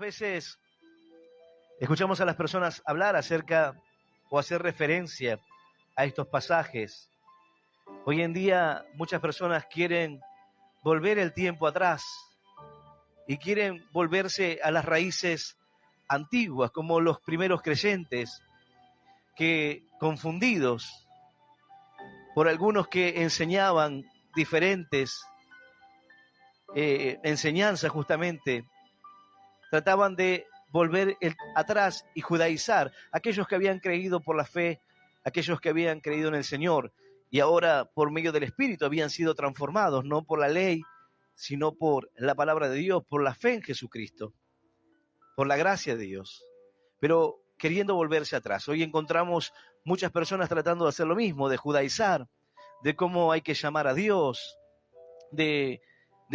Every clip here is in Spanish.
veces escuchamos a las personas hablar acerca o hacer referencia a estos pasajes. Hoy en día muchas personas quieren volver el tiempo atrás y quieren volverse a las raíces antiguas, como los primeros creyentes, que confundidos por algunos que enseñaban diferentes enseñanzas justamente, trataban de volver atrás y judaizar aquellos que habían creído por la fe, aquellos que habían creído en el Señor y ahora por medio del Espíritu habían sido transformados, no por la ley, sino por la palabra de Dios, por la fe en Jesucristo, por la gracia de Dios, pero queriendo volverse atrás. Hoy encontramos muchas personas tratando de hacer lo mismo, de judaizar, de cómo hay que llamar a Dios, de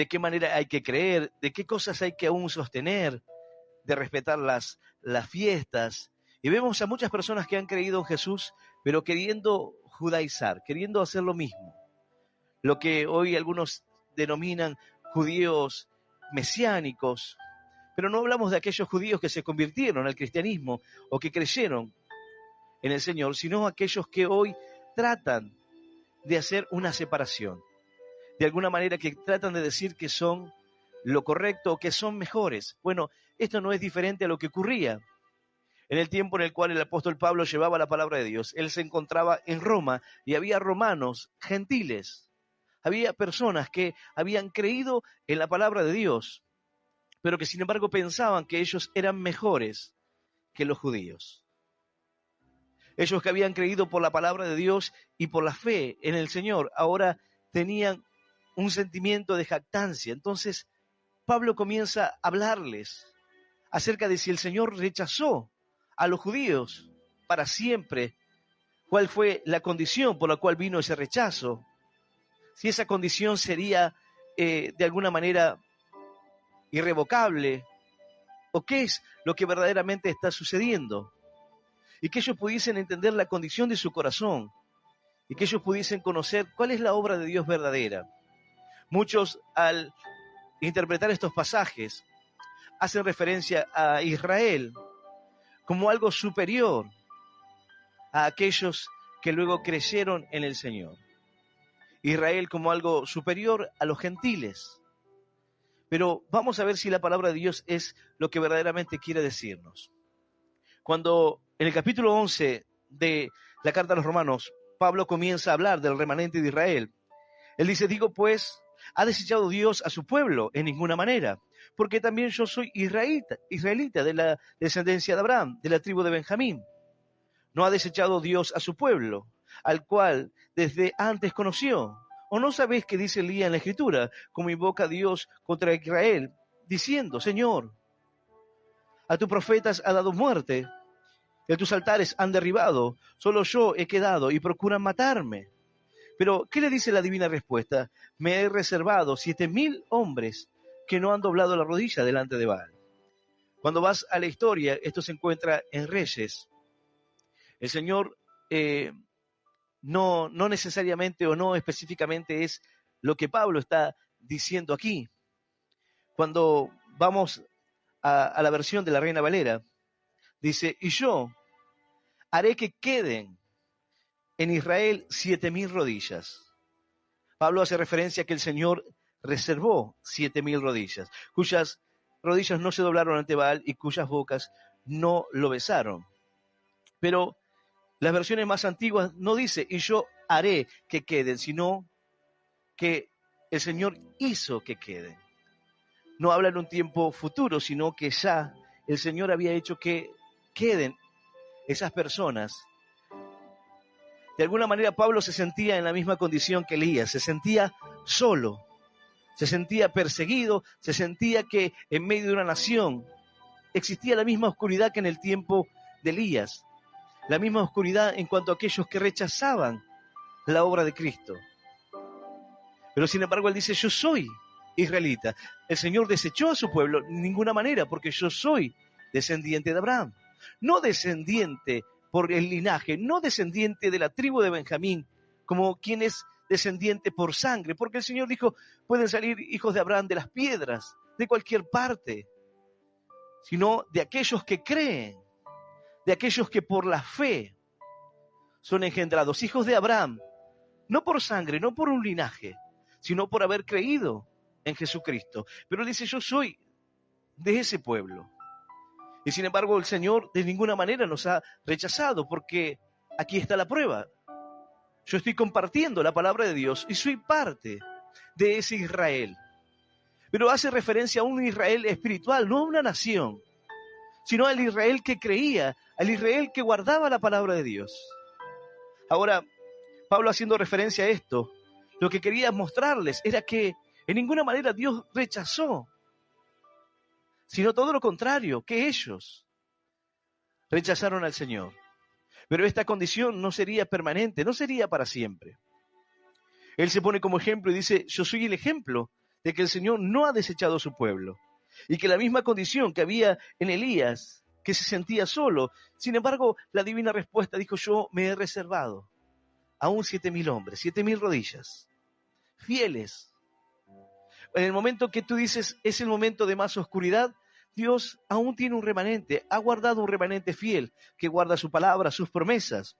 qué manera hay que creer, de qué cosas hay que aún sostener, de respetar las fiestas. Y vemos a muchas personas que han creído en Jesús, pero queriendo judaizar, queriendo hacer lo mismo. Lo que hoy algunos denominan judíos mesiánicos, pero no hablamos de aquellos judíos que se convirtieron al cristianismo o que creyeron en el Señor, sino aquellos que hoy tratan de hacer una separación. De alguna manera que tratan de decir que son lo correcto o que son mejores. Bueno, esto no es diferente a lo que ocurría en el tiempo en el cual el apóstol Pablo llevaba la palabra de Dios. Él se encontraba en Roma y había romanos gentiles. Había personas que habían creído en la palabra de Dios, pero que sin embargo pensaban que ellos eran mejores que los judíos. Ellos que habían creído por la palabra de Dios y por la fe en el Señor, ahora tenían un sentimiento de jactancia. Entonces Pablo comienza a hablarles acerca de si el Señor rechazó a los judíos para siempre, cuál fue la condición por la cual vino ese rechazo, si esa condición sería de alguna manera irrevocable, o qué es lo que verdaderamente está sucediendo, y que ellos pudiesen entender la condición de su corazón, y que ellos pudiesen conocer cuál es la obra de Dios verdadera. Muchos, al interpretar estos pasajes, hacen referencia a Israel como algo superior a aquellos que luego creyeron en el Señor. Israel como algo superior a los gentiles. Pero vamos a ver si la palabra de Dios es lo que verdaderamente quiere decirnos. Cuando en el capítulo 11 de la carta a los Romanos, Pablo comienza a hablar del remanente de Israel. Él dice, digo pues, ¿ha desechado Dios a su pueblo? En ninguna manera, porque también yo soy israelita de la descendencia de Abraham, de la tribu de Benjamín. ¿No ha desechado Dios a su pueblo, al cual desde antes conoció? ¿O no sabéis que dice Elías en la Escritura, como invoca a Dios contra Israel, diciendo, Señor, a tus profetas ha dado muerte, y a tus altares han derribado, solo yo he quedado y procuran matarme? Pero, ¿qué le dice la divina respuesta? Me he reservado 7,000 hombres que no han doblado la rodilla delante de Baal. Cuando vas a la historia, esto se encuentra en Reyes. El Señor no necesariamente o no específicamente es lo que Pablo está diciendo aquí. Cuando vamos a la versión de la Reina Valera, dice, y yo haré que queden en Israel 7,000 rodillas. Pablo hace referencia a que el Señor reservó 7,000 rodillas, cuyas rodillas no se doblaron ante Baal y cuyas bocas no lo besaron. Pero las versiones más antiguas no dice, y yo haré que queden, sino que el Señor hizo que queden. No habla en un tiempo futuro, sino que ya el Señor había hecho que queden esas personas. De alguna manera Pablo se sentía en la misma condición que Elías, se sentía solo, se sentía perseguido, se sentía que en medio de una nación existía la misma oscuridad que en el tiempo de Elías, la misma oscuridad en cuanto a aquellos que rechazaban la obra de Cristo. Pero sin embargo él dice, yo soy israelita. El Señor desechó a su pueblo de ninguna manera, porque yo soy descendiente de Abraham, no descendiente por el linaje, no descendiente de la tribu de Benjamín, como quien es descendiente por sangre, porque el Señor dijo, pueden salir hijos de Abraham de las piedras, de cualquier parte. sino de aquellos que creen, de aquellos que por la fe son engendrados, hijos de Abraham, no por sangre, no por un linaje, sino por haber creído en Jesucristo. Pero dice, yo soy de ese pueblo. Y sin embargo el Señor de ninguna manera nos ha rechazado, porque aquí está la prueba. Yo estoy compartiendo la palabra de Dios y soy parte de ese Israel. Pero hace referencia a un Israel espiritual, no a una nación, sino al Israel que creía, al Israel que guardaba la palabra de Dios. Ahora, Pablo, haciendo referencia a esto, lo que quería mostrarles era que en ninguna manera Dios rechazó, sino todo lo contrario, que ellos rechazaron al Señor. Pero esta condición no sería permanente, no sería para siempre. Él se pone como ejemplo y dice, yo soy el ejemplo de que el Señor no ha desechado a su pueblo. Y que la misma condición que había en Elías, que se sentía solo, sin embargo, la divina respuesta dijo, yo me he reservado aún 7,000 hombres, 7,000 rodillas, fieles. En el momento que tú dices, es el momento de más oscuridad, Dios aún tiene un remanente, ha guardado un remanente fiel, que guarda su palabra, sus promesas.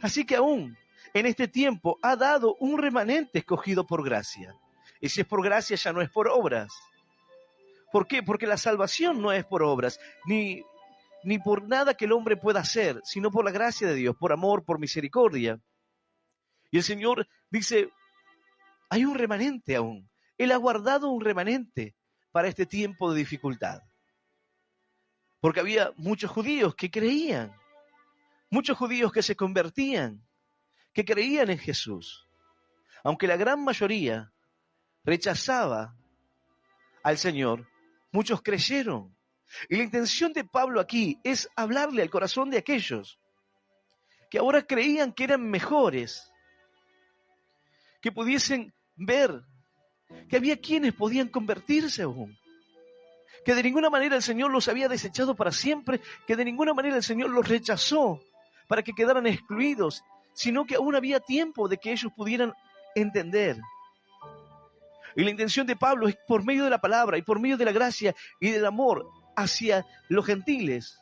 Así que aún en este tiempo ha dado un remanente escogido por gracia. Y si es por gracia, ya no es por obras. ¿Por qué? Porque la salvación no es por obras, ni por nada que el hombre pueda hacer, sino por la gracia de Dios, por amor, por misericordia. Y el Señor dice, hay un remanente aún. Él ha guardado un remanente para este tiempo de dificultad. Porque había muchos judíos que creían, muchos judíos que se convertían, que creían en Jesús. Aunque la gran mayoría rechazaba al Señor, muchos creyeron. Y la intención de Pablo aquí es hablarle al corazón de aquellos que ahora creían que eran mejores, que pudiesen ver que había quienes podían convertirse aún, que de ninguna manera el Señor los había desechado para siempre, que de ninguna manera el Señor los rechazó para que quedaran excluidos, sino que aún había tiempo de que ellos pudieran entender. Y la intención de Pablo es por medio de la palabra y por medio de la gracia y del amor hacia los gentiles,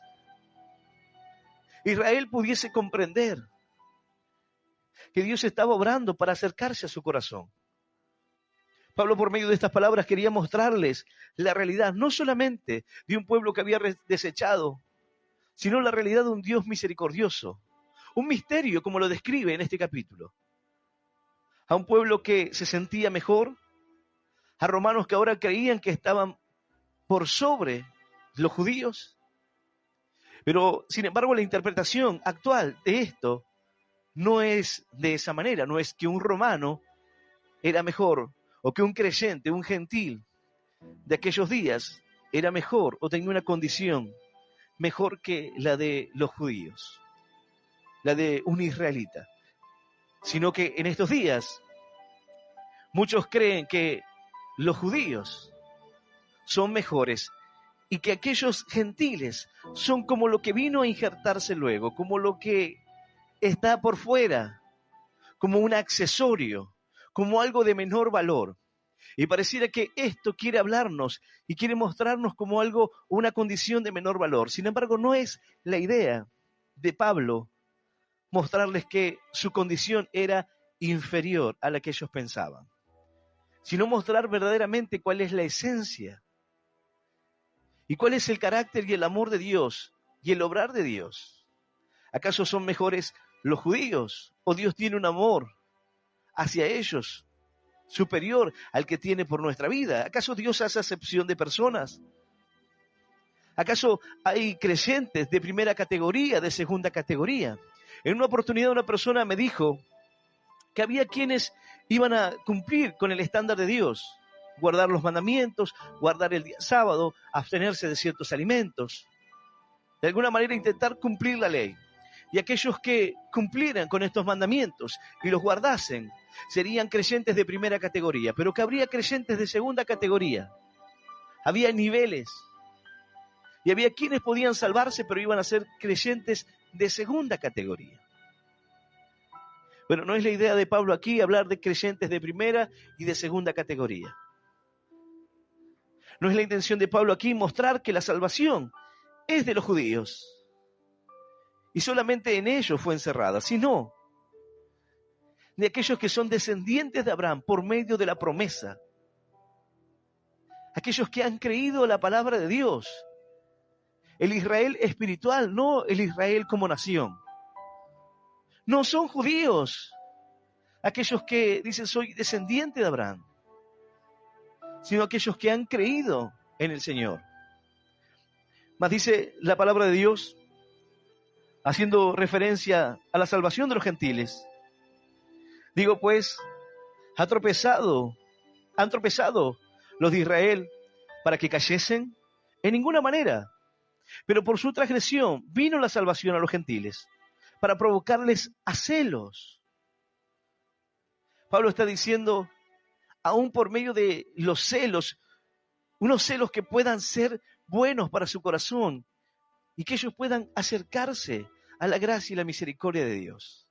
Israel pudiese comprender que Dios estaba obrando para acercarse a su corazón. Pablo, por medio de estas palabras, quería mostrarles la realidad, no solamente de un pueblo que había desechado, sino la realidad de un Dios misericordioso. Un misterio, como lo describe en este capítulo. A un pueblo que se sentía mejor, a romanos que ahora creían que estaban por sobre los judíos. Pero, sin embargo, la interpretación actual de esto no es de esa manera, no es que un romano era mejor o que un creyente, un gentil de aquellos días era mejor o tenía una condición mejor que la de los judíos, la de un israelita, sino que en estos días muchos creen que los judíos son mejores y que aquellos gentiles son como lo que vino a injertarse luego, como lo que está por fuera, como un accesorio, como algo de menor valor. Y pareciera que esto quiere hablarnos y quiere mostrarnos como algo, una condición de menor valor. Sin embargo, no es la idea de Pablo mostrarles que su condición era inferior a la que ellos pensaban, sino mostrar verdaderamente cuál es la esencia y cuál es el carácter y el amor de Dios y el obrar de Dios. ¿Acaso son mejores los judíos o Dios tiene un amor hacia ellos superior al que tiene por nuestra vida? ¿Acaso Dios hace acepción de personas? ¿Acaso hay creyentes de primera categoría, de segunda categoría? En una oportunidad una persona me dijo que había quienes iban a cumplir con el estándar de Dios, guardar los mandamientos, guardar el día sábado, abstenerse de ciertos alimentos, de alguna manera intentar cumplir la ley. Y aquellos que cumplieran con estos mandamientos y los guardasen, serían creyentes de primera categoría, pero que habría creyentes de segunda categoría. Había niveles. Y había quienes podían salvarse, pero iban a ser creyentes de segunda categoría. Bueno, no es la idea de Pablo aquí hablar de creyentes de primera y de segunda categoría. No es la intención de Pablo aquí mostrar que la salvación es de los judíos y solamente en ellos fue encerrada, sino de aquellos que son descendientes de Abraham por medio de la promesa. Aquellos que han creído la palabra de Dios. El Israel espiritual, no el Israel como nación. No son judíos aquellos que dicen soy descendiente de Abraham, sino aquellos que han creído en el Señor. Mas dice la palabra de Dios, haciendo referencia a la salvación de los gentiles. Digo pues, han tropezado los de Israel para que cayesen en ninguna manera, pero por su transgresión vino la salvación a los gentiles, para provocarles a celos. Pablo está diciendo, aún por medio de los celos, unos celos que puedan ser buenos para su corazón y que ellos puedan acercarse a la gracia y la misericordia de Dios.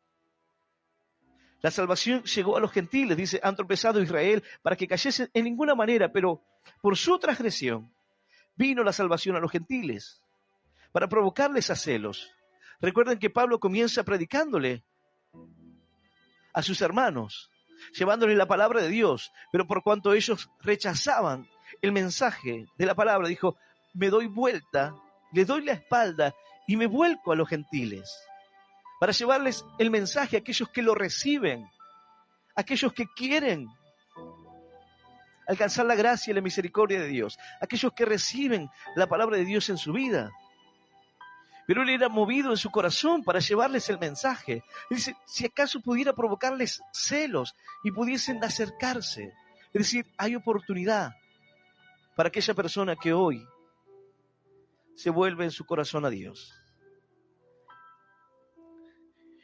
La salvación llegó a los gentiles, dice, han tropezado Israel para que cayesen en ninguna manera, pero por su transgresión vino la salvación a los gentiles, para provocarles a celos. Recuerden que Pablo comienza predicándole a sus hermanos, llevándoles la palabra de Dios, pero por cuanto ellos rechazaban el mensaje de la palabra, dijo, me doy vuelta, les doy la espalda y me vuelco a los gentiles, para llevarles el mensaje a aquellos que lo reciben, a aquellos que quieren alcanzar la gracia y la misericordia de Dios, a aquellos que reciben la palabra de Dios en su vida. Pero él era movido en su corazón para llevarles el mensaje. Él dice, si acaso pudiera provocarles celos y pudiesen acercarse. Es decir, hay oportunidad para aquella persona que hoy se vuelve en su corazón a Dios.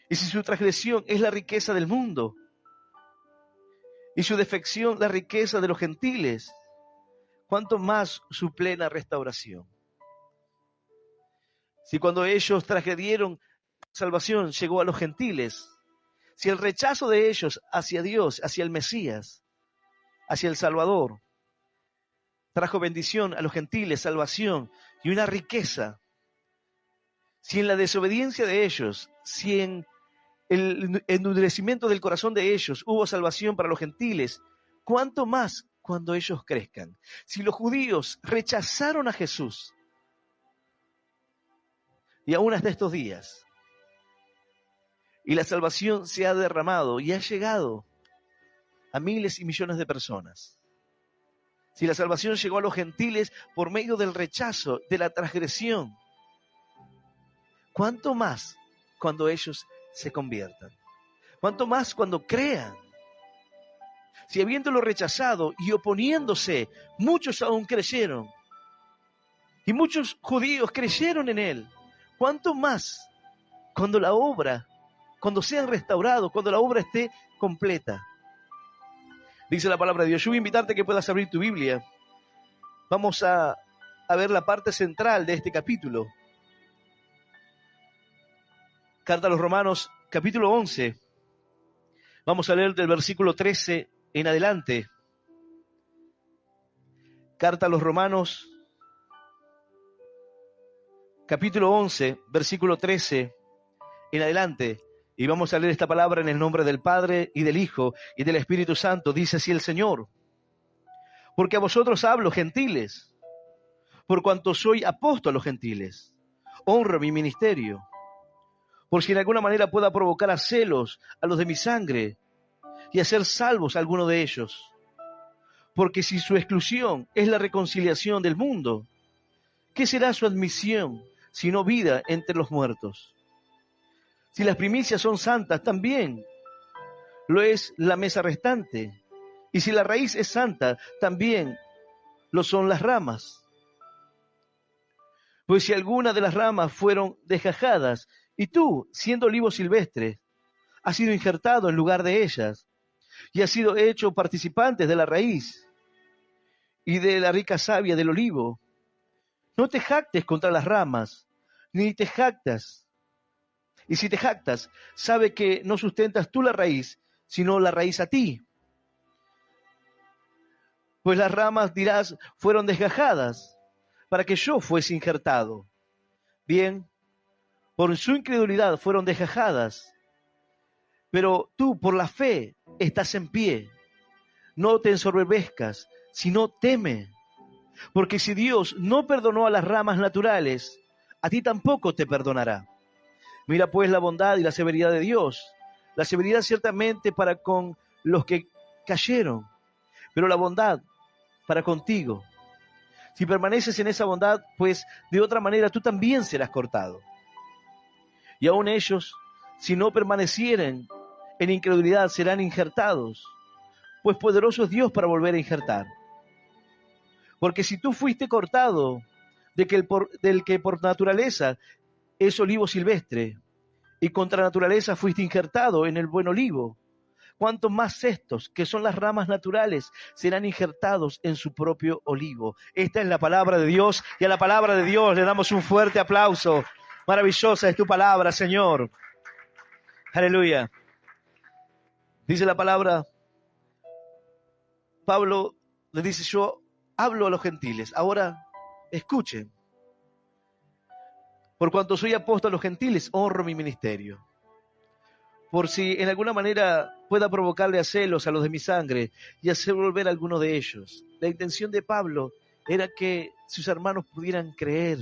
Y si su transgresión es la riqueza del mundo y su defección la riqueza de los gentiles, ¿cuánto más su plena restauración? Si cuando ellos transgredieron, salvación llegó a los gentiles, si el rechazo de ellos hacia Dios, hacia el Mesías, hacia el Salvador, trajo bendición a los gentiles, salvación y una riqueza, si en la desobediencia de ellos, si en el endurecimiento del corazón de ellos hubo salvación para los gentiles, ¿cuánto más cuando ellos crezcan? Si los judíos rechazaron a Jesús, y aún hasta estos días, y la salvación se ha derramado y ha llegado a miles y millones de personas. Si la salvación llegó a los gentiles por medio del rechazo, de la transgresión, ¿cuánto más cuando ellos se conviertan? ¿Cuánto más cuando crean? Si habiéndolo rechazado y oponiéndose, muchos aún creyeron, y muchos judíos creyeron en él, ¿cuánto más cuando la obra, cuando sean restaurados, cuando la obra esté completa? Dice la palabra de Dios. Yo voy a invitarte a que puedas abrir tu Biblia. Vamos a ver la parte central de este capítulo. Carta a los Romanos, capítulo 11. Vamos a leer del versículo 13 en adelante. Carta a los Romanos, capítulo 11, versículo 13 en adelante. Y vamos a leer esta palabra en el nombre del Padre, y del Hijo, y del Espíritu Santo. Dice así el Señor. Porque a vosotros hablo, gentiles, por cuanto soy apóstol a los gentiles. Honro mi ministerio, por si en alguna manera pueda provocar a celos a los de mi sangre, y hacer salvos a alguno de ellos. Porque si su exclusión es la reconciliación del mundo, ¿qué será su admisión, sino vida entre los muertos? Si las primicias son santas, también lo es la mesa restante. Y si la raíz es santa, también lo son las ramas. Pues si alguna de las ramas fueron desgajadas, y tú, siendo olivo silvestre, has sido injertado en lugar de ellas, y has sido hecho participante de la raíz y de la rica savia del olivo, no te jactes contra las ramas, ni te jactas. Y si te jactas, sabe que no sustentas tú la raíz, sino la raíz a ti. Pues las ramas, dirás, fueron desgajadas para que yo fuese injertado. Bien, por su incredulidad fueron desgajadas, pero tú por la fe estás en pie. No te ensoberbezcas, sino teme. Porque si Dios no perdonó a las ramas naturales, a ti tampoco te perdonará. Mira pues la bondad y la severidad de Dios. La severidad ciertamente para con los que cayeron, pero la bondad para contigo. Si permaneces en esa bondad, pues de otra manera tú también serás cortado. Y aun ellos, si no permanecieren en incredulidad, serán injertados, pues poderoso es Dios para volver a injertar. Porque si tú fuiste cortado del que por naturaleza es olivo silvestre, y contra naturaleza fuiste injertado en el buen olivo, cuanto más estos, que son las ramas naturales, serán injertados en su propio olivo. Esta es la palabra de Dios, y a la palabra de Dios le damos un fuerte aplauso. Maravillosa es tu palabra, Señor. Aleluya. Dice la palabra, Pablo le dice, yo hablo a los gentiles. Ahora, escuchen. Por cuanto soy apóstol a los gentiles, honro mi ministerio. Por si en alguna manera pueda provocarle a celos a los de mi sangre y hacer volver a alguno de ellos. La intención de Pablo era que sus hermanos pudieran creer.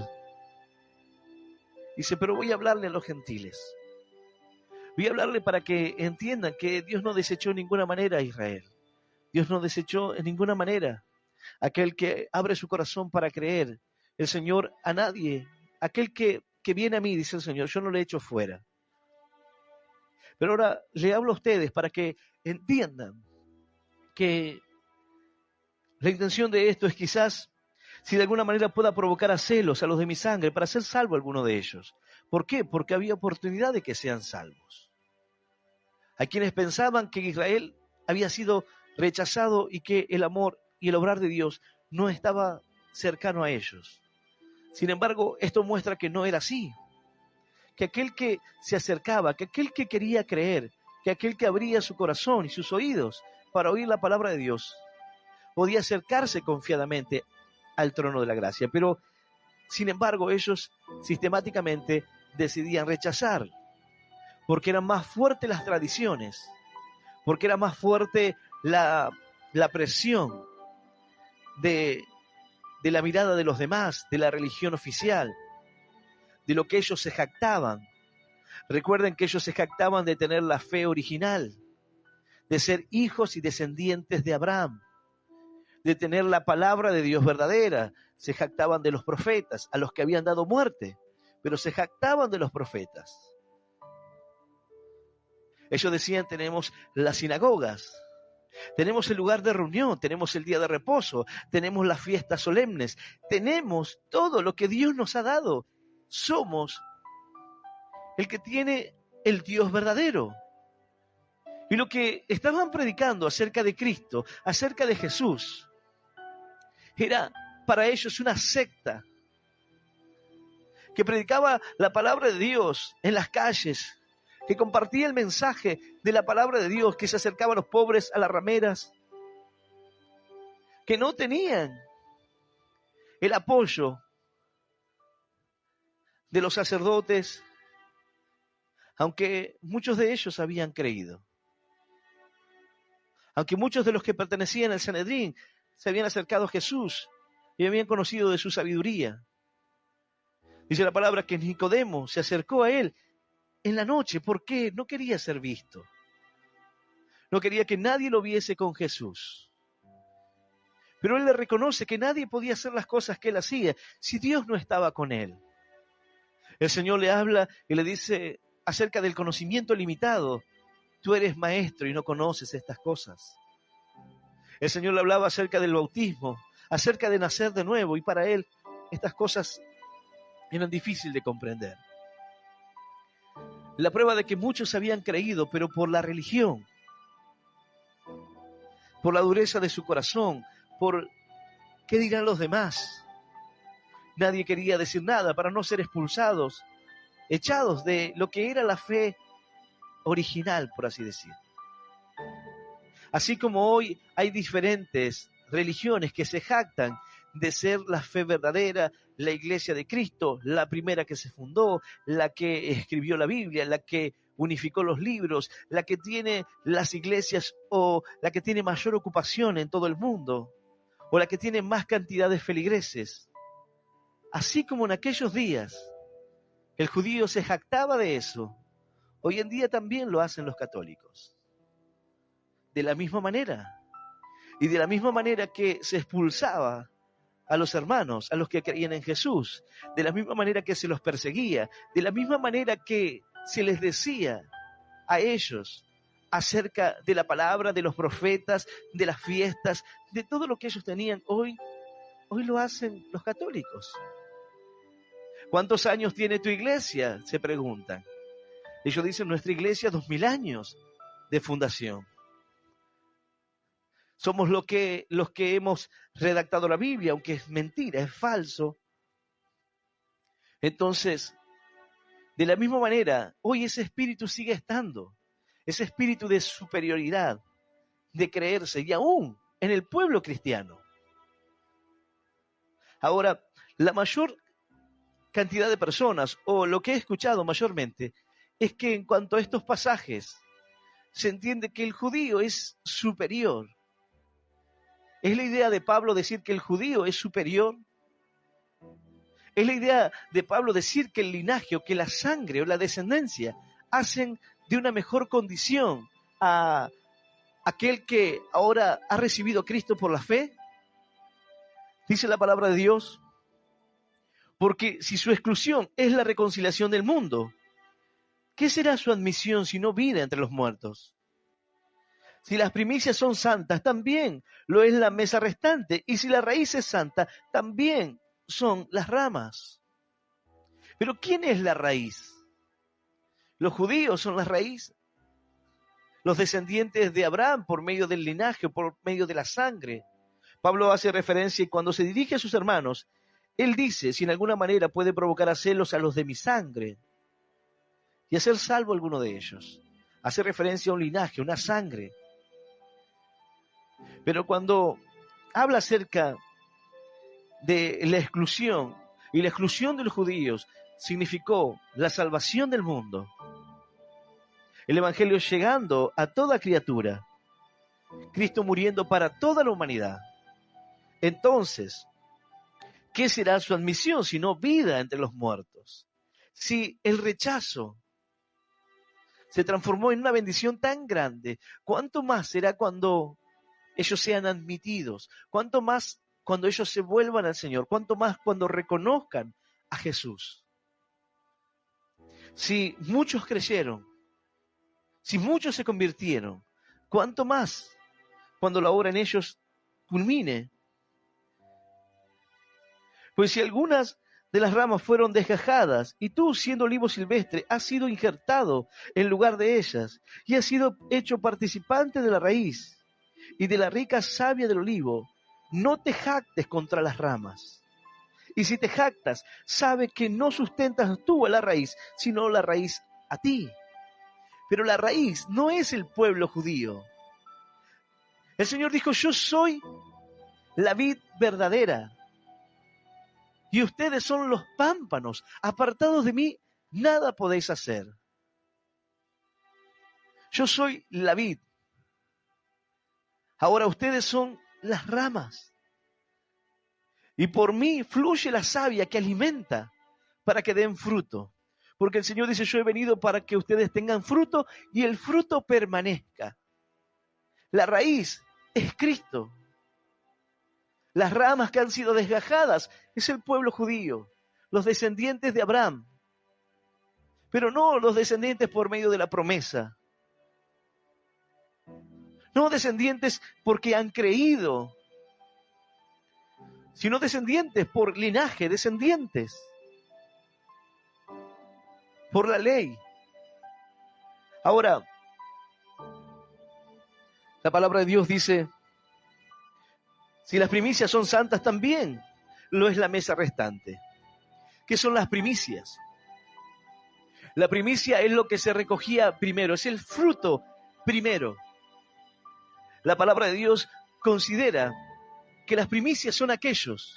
Dice, pero voy a hablarle a los gentiles. Voy a hablarle para que entiendan que Dios no desechó en ninguna manera a Israel. Dios no desechó en ninguna manera aquel que abre su corazón para creer. El Señor a nadie, aquel que viene a mí, dice el Señor, yo no le echo fuera. Pero ahora le hablo a ustedes para que entiendan que la intención de esto es quizás, si de alguna manera pueda provocar a celos a los de mi sangre, para ser salvo a alguno de ellos. ¿Por qué? Porque había oportunidad de que sean salvos. Hay quienes pensaban que Israel había sido rechazado y que el amor y el obrar de Dios no estaba cercano a ellos. Sin embargo, esto muestra que no era así. Que aquel que se acercaba, que aquel que quería creer, que aquel que abría su corazón y sus oídos para oír la palabra de Dios, podía acercarse confiadamente al trono de la gracia. Pero, sin embargo, ellos sistemáticamente decidían rechazar, porque eran más fuertes las tradiciones, porque era más fuerte la presión de la mirada de los demás, de la religión oficial, de lo que ellos se jactaban. Recuerden que ellos se jactaban de tener la fe original, de ser hijos y descendientes de Abraham, de tener la palabra de Dios verdadera. Se jactaban de los profetas, a los que habían dado muerte, pero se jactaban de los profetas. Ellos decían, tenemos las sinagogas, tenemos el lugar de reunión, tenemos el día de reposo, tenemos las fiestas solemnes, tenemos todo lo que Dios nos ha dado. Somos el que tiene el Dios verdadero. Y lo que estaban predicando acerca de Cristo, acerca de Jesús, era para ellos una secta que predicaba la palabra de Dios en las calles, que compartía el mensaje de la palabra de Dios, que se acercaba a los pobres, a las rameras, que no tenían el apoyo de los sacerdotes, aunque muchos de ellos habían creído. Aunque muchos de los que pertenecían al Sanedrín se habían acercado a Jesús y habían conocido de su sabiduría. Dice la palabra que Nicodemo se acercó a él en la noche. ¿Por qué? No quería ser visto. No quería que nadie lo viese con Jesús. Pero él le reconoce que nadie podía hacer las cosas que él hacía si Dios no estaba con él. El Señor le habla y le dice acerca del conocimiento limitado. Tú eres maestro y no conoces estas cosas. El Señor le hablaba acerca del bautismo, acerca de nacer de nuevo, y para él estas cosas eran difíciles de comprender. La prueba de que muchos habían creído, pero por la religión, por la dureza de su corazón, por qué dirán los demás. Nadie quería decir nada para no ser expulsados, echados de lo que era la fe original, por así decir. Así como hoy hay diferentes religiones que se jactan de ser la fe verdadera, la iglesia de Cristo, la primera que se fundó, la que escribió la Biblia, la que unificó los libros, la que tiene las iglesias o la que tiene mayor ocupación en todo el mundo, o la que tiene más cantidad de feligreses. Así como en aquellos días el judío se jactaba de eso, hoy en día también lo hacen los católicos. De la misma manera. Y de la misma manera que se expulsaba a los hermanos, a los que creían en Jesús, de la misma manera que se los perseguía, de la misma manera que se les decía a ellos acerca de la palabra, de los profetas, de las fiestas, de todo lo que ellos tenían, hoy lo hacen los católicos. ¿Cuántos años tiene tu iglesia?, se preguntan. Ellos dicen, nuestra iglesia 2000 años de fundación. Somos los que hemos redactado la Biblia, aunque es mentira, es falso. Entonces, de la misma manera, hoy ese espíritu sigue estando, ese espíritu de superioridad, de creerse, y aún en el pueblo cristiano. Ahora, la mayor cantidad de personas, o lo que he escuchado mayormente, es que en cuanto a estos pasajes, se entiende que el judío es superior. ¿Es la idea de Pablo decir que el judío es superior? ¿Es la idea de Pablo decir que el linaje o que la sangre o la descendencia hacen de una mejor condición a aquel que ahora ha recibido a Cristo por la fe? Dice la palabra de Dios, porque si su exclusión es la reconciliación del mundo, ¿qué será su admisión si no vida entre los muertos? Si las primicias son santas, también lo es la mesa restante. Y si la raíz es santa, también son las ramas. Pero ¿quién es la raíz? Los judíos son la raíz. Los descendientes de Abraham por medio del linaje, por medio de la sangre. Pablo hace referencia y cuando se dirige a sus hermanos, él dice, si en alguna manera puede provocar a celos a los de mi sangre y hacer salvo a alguno de ellos. Hace referencia a un linaje, una sangre. Pero cuando habla acerca de la exclusión, y la exclusión de los judíos significó la salvación del mundo, el evangelio llegando a toda criatura, Cristo muriendo para toda la humanidad. Entonces, ¿qué será su admisión sino vida entre los muertos? Si el rechazo se transformó en una bendición tan grande, ¿cuánto más será cuando ellos sean admitidos? ¿Cuánto más cuando ellos se vuelvan al Señor? ¿Cuánto más cuando reconozcan a Jesús? Si muchos creyeron, si muchos se convirtieron, ¿cuánto más cuando la obra en ellos culmine? Pues si algunas de las ramas fueron desgajadas, y tú, siendo olivo silvestre, has sido injertado en lugar de ellas, y has sido hecho participante de la raíz y de la rica savia del olivo, no te jactes contra las ramas. Y si te jactas, sabe que no sustentas tú a la raíz, sino la raíz a ti. Pero la raíz no es el pueblo judío. El Señor dijo, yo soy la vid verdadera, y ustedes son los pámpanos. Apartados de mí, nada podéis hacer. Yo soy la vid. Ahora ustedes son las ramas. Y por mí fluye la savia que alimenta para que den fruto. Porque el Señor dice, yo he venido para que ustedes tengan fruto y el fruto permanezca. La raíz es Cristo. Las ramas que han sido desgajadas es el pueblo judío, los descendientes de Abraham. Pero no los descendientes por medio de la promesa. No descendientes porque han creído, sino descendientes por linaje, descendientes por la ley. Ahora, la palabra de Dios dice, si las primicias son santas, también lo es la mesa restante. ¿Qué son las primicias? La primicia es lo que se recogía primero, es el fruto primero. La palabra de Dios considera que las primicias son aquellos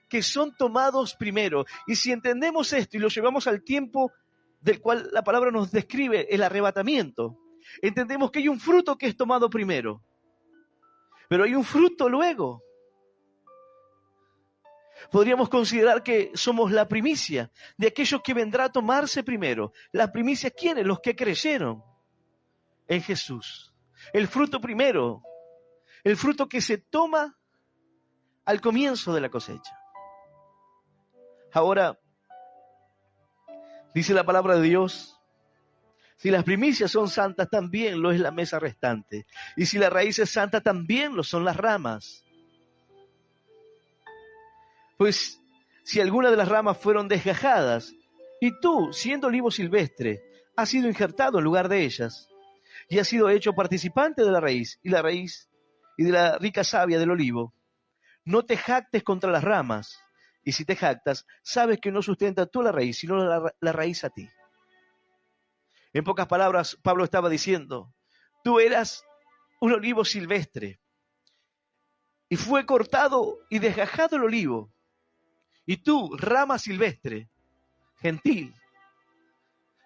que son tomados primero. Y si entendemos esto y lo llevamos al tiempo del cual la palabra nos describe, el arrebatamiento, entendemos que hay un fruto que es tomado primero, pero hay un fruto luego. Podríamos considerar que somos la primicia de aquellos que vendrá a tomarse primero. ¿La primicia quiénes? Los que creyeron en Jesús. El fruto primero, el fruto que se toma al comienzo de la cosecha. Ahora, dice la palabra de Dios, si las primicias son santas, también lo es la mesa restante. Y si la raíz es santa, también lo son las ramas. Pues si alguna de las ramas fueron desgajadas, y tú, siendo olivo silvestre, has sido injertado en lugar de ellas, y has sido hecho participante de la raíz y de la rica savia del olivo, no te jactes contra las ramas, y si te jactas, sabes que no sustenta tú la raíz, sino la raíz a ti. En pocas palabras, Pablo estaba diciendo, tú eras un olivo silvestre, y fue cortado y desgajado el olivo, y tú, rama silvestre, gentil,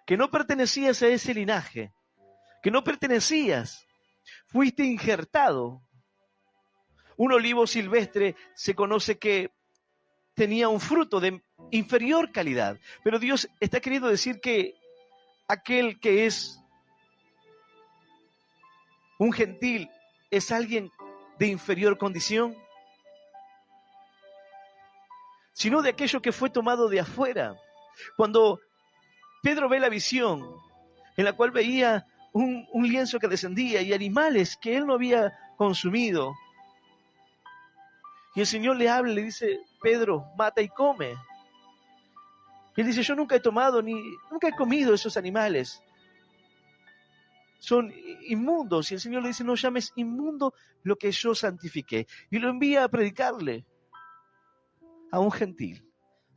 que no pertenecías a ese linaje, que no pertenecías, fuiste injertado. Un olivo silvestre se conoce que tenía un fruto de inferior calidad, pero Dios está queriendo decir que aquel que es un gentil es alguien de inferior condición, sino de aquello que fue tomado de afuera. Cuando Pedro ve la visión en la cual veía un lienzo que descendía y animales que él no había consumido, y el Señor le habla y le dice, Pedro, mata y come. Y él dice, yo nunca he tomado nunca he comido esos animales. Son inmundos. Y el Señor le dice, no llames inmundo lo que yo santifiqué. Y lo envía a predicarle a un gentil,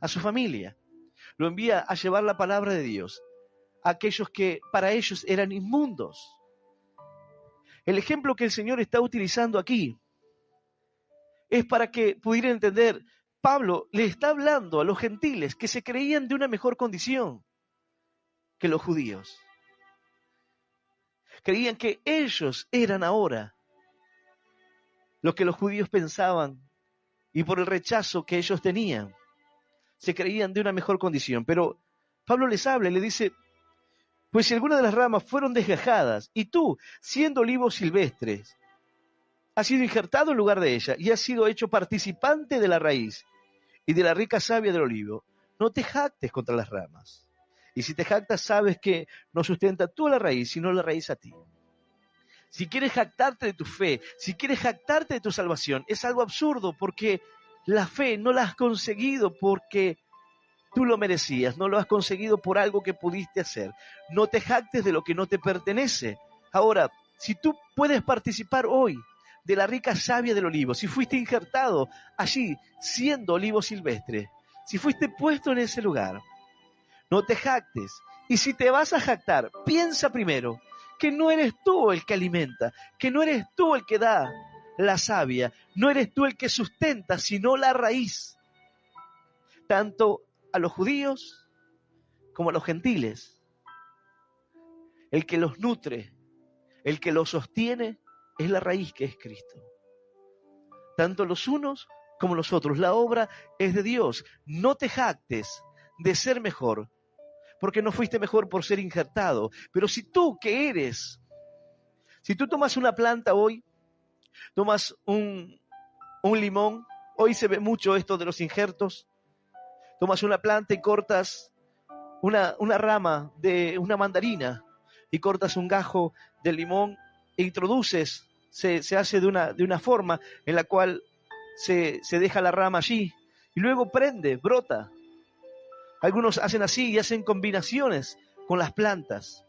a su familia. Lo envía a llevar la palabra de Dios a aquellos que para ellos eran inmundos. El ejemplo que el Señor está utilizando aquí es para que pudieran entender, Pablo le está hablando a los gentiles que se creían de una mejor condición que los judíos. Creían que ellos eran ahora lo que los judíos pensaban y por el rechazo que ellos tenían, se creían de una mejor condición. Pero Pablo les habla y le dice, pues si algunas de las ramas fueron desgajadas y tú, siendo olivos silvestres, has sido injertado en lugar de ella y has sido hecho participante de la raíz y de la rica savia del olivo, no te jactes contra las ramas. Y si te jactas, sabes que no sustenta tú la raíz, sino la raíz a ti. Si quieres jactarte de tu fe, si quieres jactarte de tu salvación, es algo absurdo porque la fe no la has conseguido porque tú lo merecías, no lo has conseguido por algo que pudiste hacer. No te jactes de lo que no te pertenece. Ahora, si tú puedes participar hoy de la rica savia del olivo, si fuiste injertado allí siendo olivo silvestre, si fuiste puesto en ese lugar, no te jactes. Y si te vas a jactar, piensa primero que no eres tú el que alimenta, que no eres tú el que da la savia, no eres tú el que sustenta, sino la raíz. Tanto a los judíos como a los gentiles. El que los nutre, el que los sostiene, es la raíz que es Cristo. Tanto los unos como los otros. La obra es de Dios. No te jactes de ser mejor, porque no fuiste mejor por ser injertado. Pero si tú que eres, si tú tomas una planta hoy, tomas un limón, hoy se ve mucho esto de los injertos, tomas una planta y cortas una rama de una mandarina y cortas un gajo del limón e introduces, se hace de una forma en la cual se deja la rama allí y luego prende, brota. Algunos hacen así y hacen combinaciones con las plantas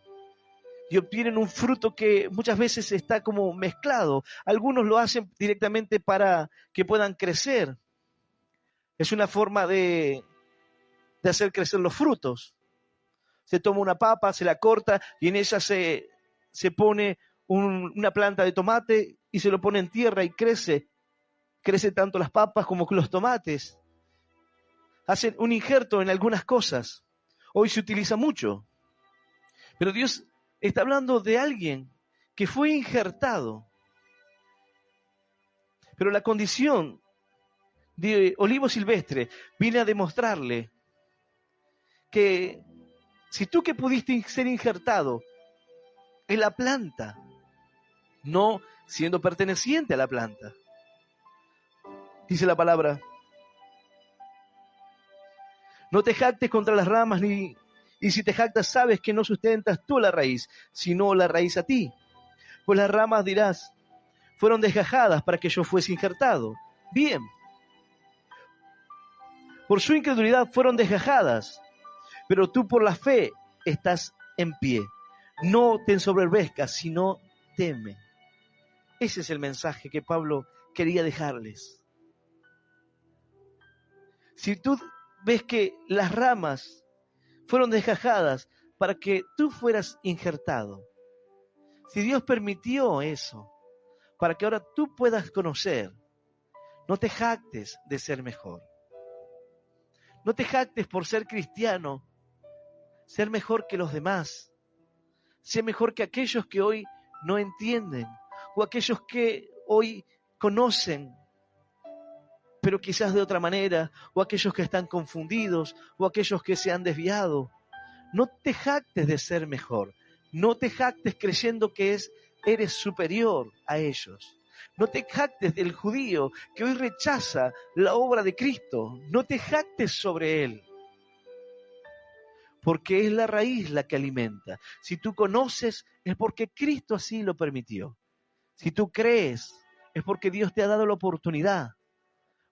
y obtienen un fruto que muchas veces está como mezclado. Algunos lo hacen directamente para que puedan crecer. Es una forma de hacer crecer los frutos. Se toma una papa, se la corta y en ella se pone una planta de tomate y se lo pone en tierra y crece crecen tanto las papas como los tomates. Hacen un injerto en algunas cosas. Hoy se utiliza mucho. Pero Dios está hablando de alguien que fue injertado. Pero la condición de olivo silvestre viene a demostrarle que si tú que pudiste ser injertado en la planta, no siendo perteneciente a la planta, dice la palabra, no te jactes contra las ramas, y si te jactas sabes que no sustentas tú la raíz, sino la raíz a ti. Pues las ramas, dirás, fueron desgajadas para que yo fuese injertado. Bien, por su incredulidad fueron desgajadas, pero tú por la fe estás en pie. No te ensoberbezcas, sino teme. Ese es el mensaje que Pablo quería dejarles. Si tú ves que las ramas fueron desgajadas para que tú fueras injertado, si Dios permitió eso, para que ahora tú puedas conocer, no te jactes de ser mejor. No te jactes por ser cristiano, ser mejor que los demás, ser mejor que aquellos que hoy no entienden, o aquellos que hoy conocen, pero quizás de otra manera, o aquellos que están confundidos, o aquellos que se han desviado. No te jactes de ser mejor, no te jactes creyendo que eres superior a ellos. No te jactes del judío que hoy rechaza la obra de Cristo, no te jactes sobre él, porque es la raíz la que alimenta. Si tú conoces, es porque Cristo así lo permitió. Si tú crees, es porque Dios te ha dado la oportunidad,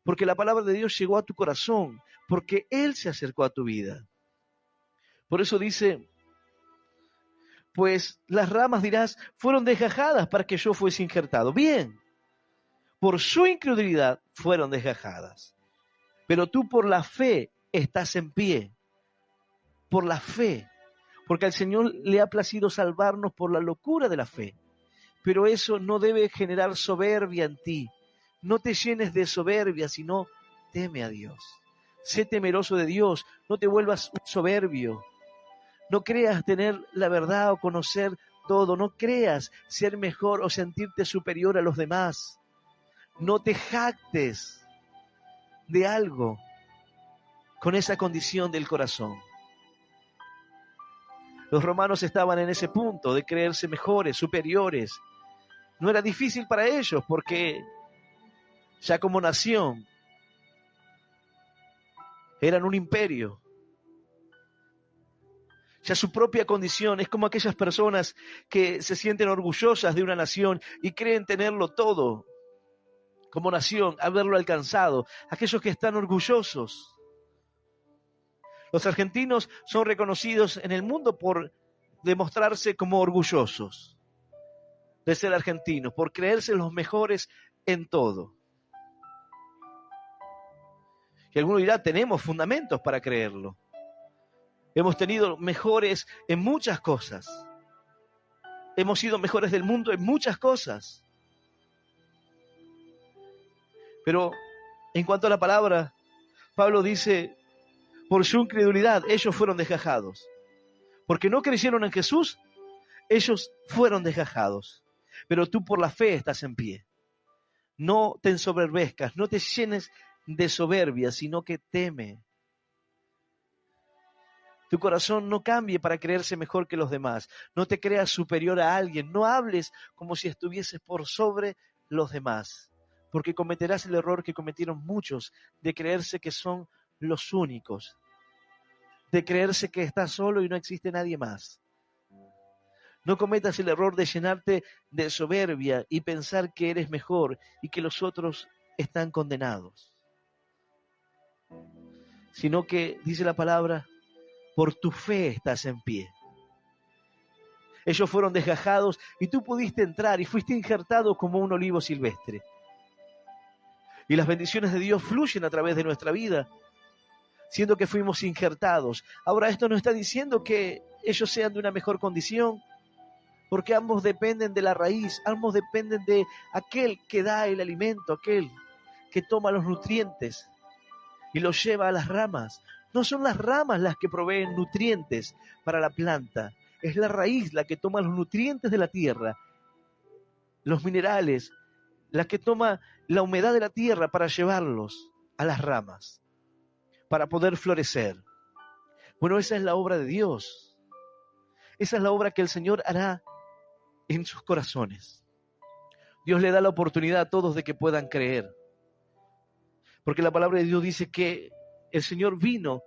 porque la palabra de Dios llegó a tu corazón, porque Él se acercó a tu vida. Por eso dice, pues las ramas, dirás, fueron desgajadas para que yo fuese injertado. Bien, por su incredulidad fueron desgajadas, pero tú por la fe estás en pie, por la fe, porque al Señor le ha placido salvarnos por la locura de la fe. Pero eso no debe generar soberbia en ti. No te llenes de soberbia, sino teme a Dios. Sé temeroso de Dios, no te vuelvas un soberbio. No creas tener la verdad o conocer todo, no creas ser mejor o sentirte superior a los demás. No te jactes de algo con esa condición del corazón. Los romanos estaban en ese punto de creerse mejores, superiores. No era difícil para ellos porque ya como nación eran un imperio. Ya su propia condición es como aquellas personas que se sienten orgullosas de una nación y creen tenerlo todo como nación, haberlo alcanzado. Aquellos que están orgullosos. Los argentinos son reconocidos en el mundo por demostrarse como orgullosos de ser argentinos, por creerse los mejores en todo. Y alguno dirá, tenemos fundamentos para creerlo. Hemos tenido mejores en muchas cosas. Hemos sido mejores del mundo en muchas cosas. Pero en cuanto a la palabra, Pablo dice, por su incredulidad ellos fueron desgajados. Porque no creyeron en Jesús, ellos fueron desgajados. Pero tú por la fe estás en pie. No te ensoberbezcas, no te llenes de soberbia, sino que teme. Tu corazón no cambie para creerse mejor que los demás. No te creas superior a alguien. No hables como si estuvieses por sobre los demás. Porque cometerás el error que cometieron muchos de creerse que son los únicos. De creerse que estás solo y no existe nadie más. No cometas el error de llenarte de soberbia y pensar que eres mejor y que los otros están condenados. Sino que, dice la palabra, por tu fe estás en pie. Ellos fueron desgajados y tú pudiste entrar y fuiste injertado como un olivo silvestre. Y las bendiciones de Dios fluyen a través de nuestra vida, siendo que fuimos injertados. Ahora esto no está diciendo que ellos sean de una mejor condición, porque ambos dependen de la raíz, ambos dependen de aquel que da el alimento, aquel que toma los nutrientes y los lleva a las ramas. No son las ramas las que proveen nutrientes para la planta, es la raíz la que toma los nutrientes de la tierra, los minerales, la que toma la humedad de la tierra para llevarlos a las ramas, para poder florecer. Bueno, esa es la obra de Dios. Esa es la obra que el Señor hará en sus corazones. Dios le da la oportunidad a todos de que puedan creer. Porque la palabra de Dios dice que el Señor vino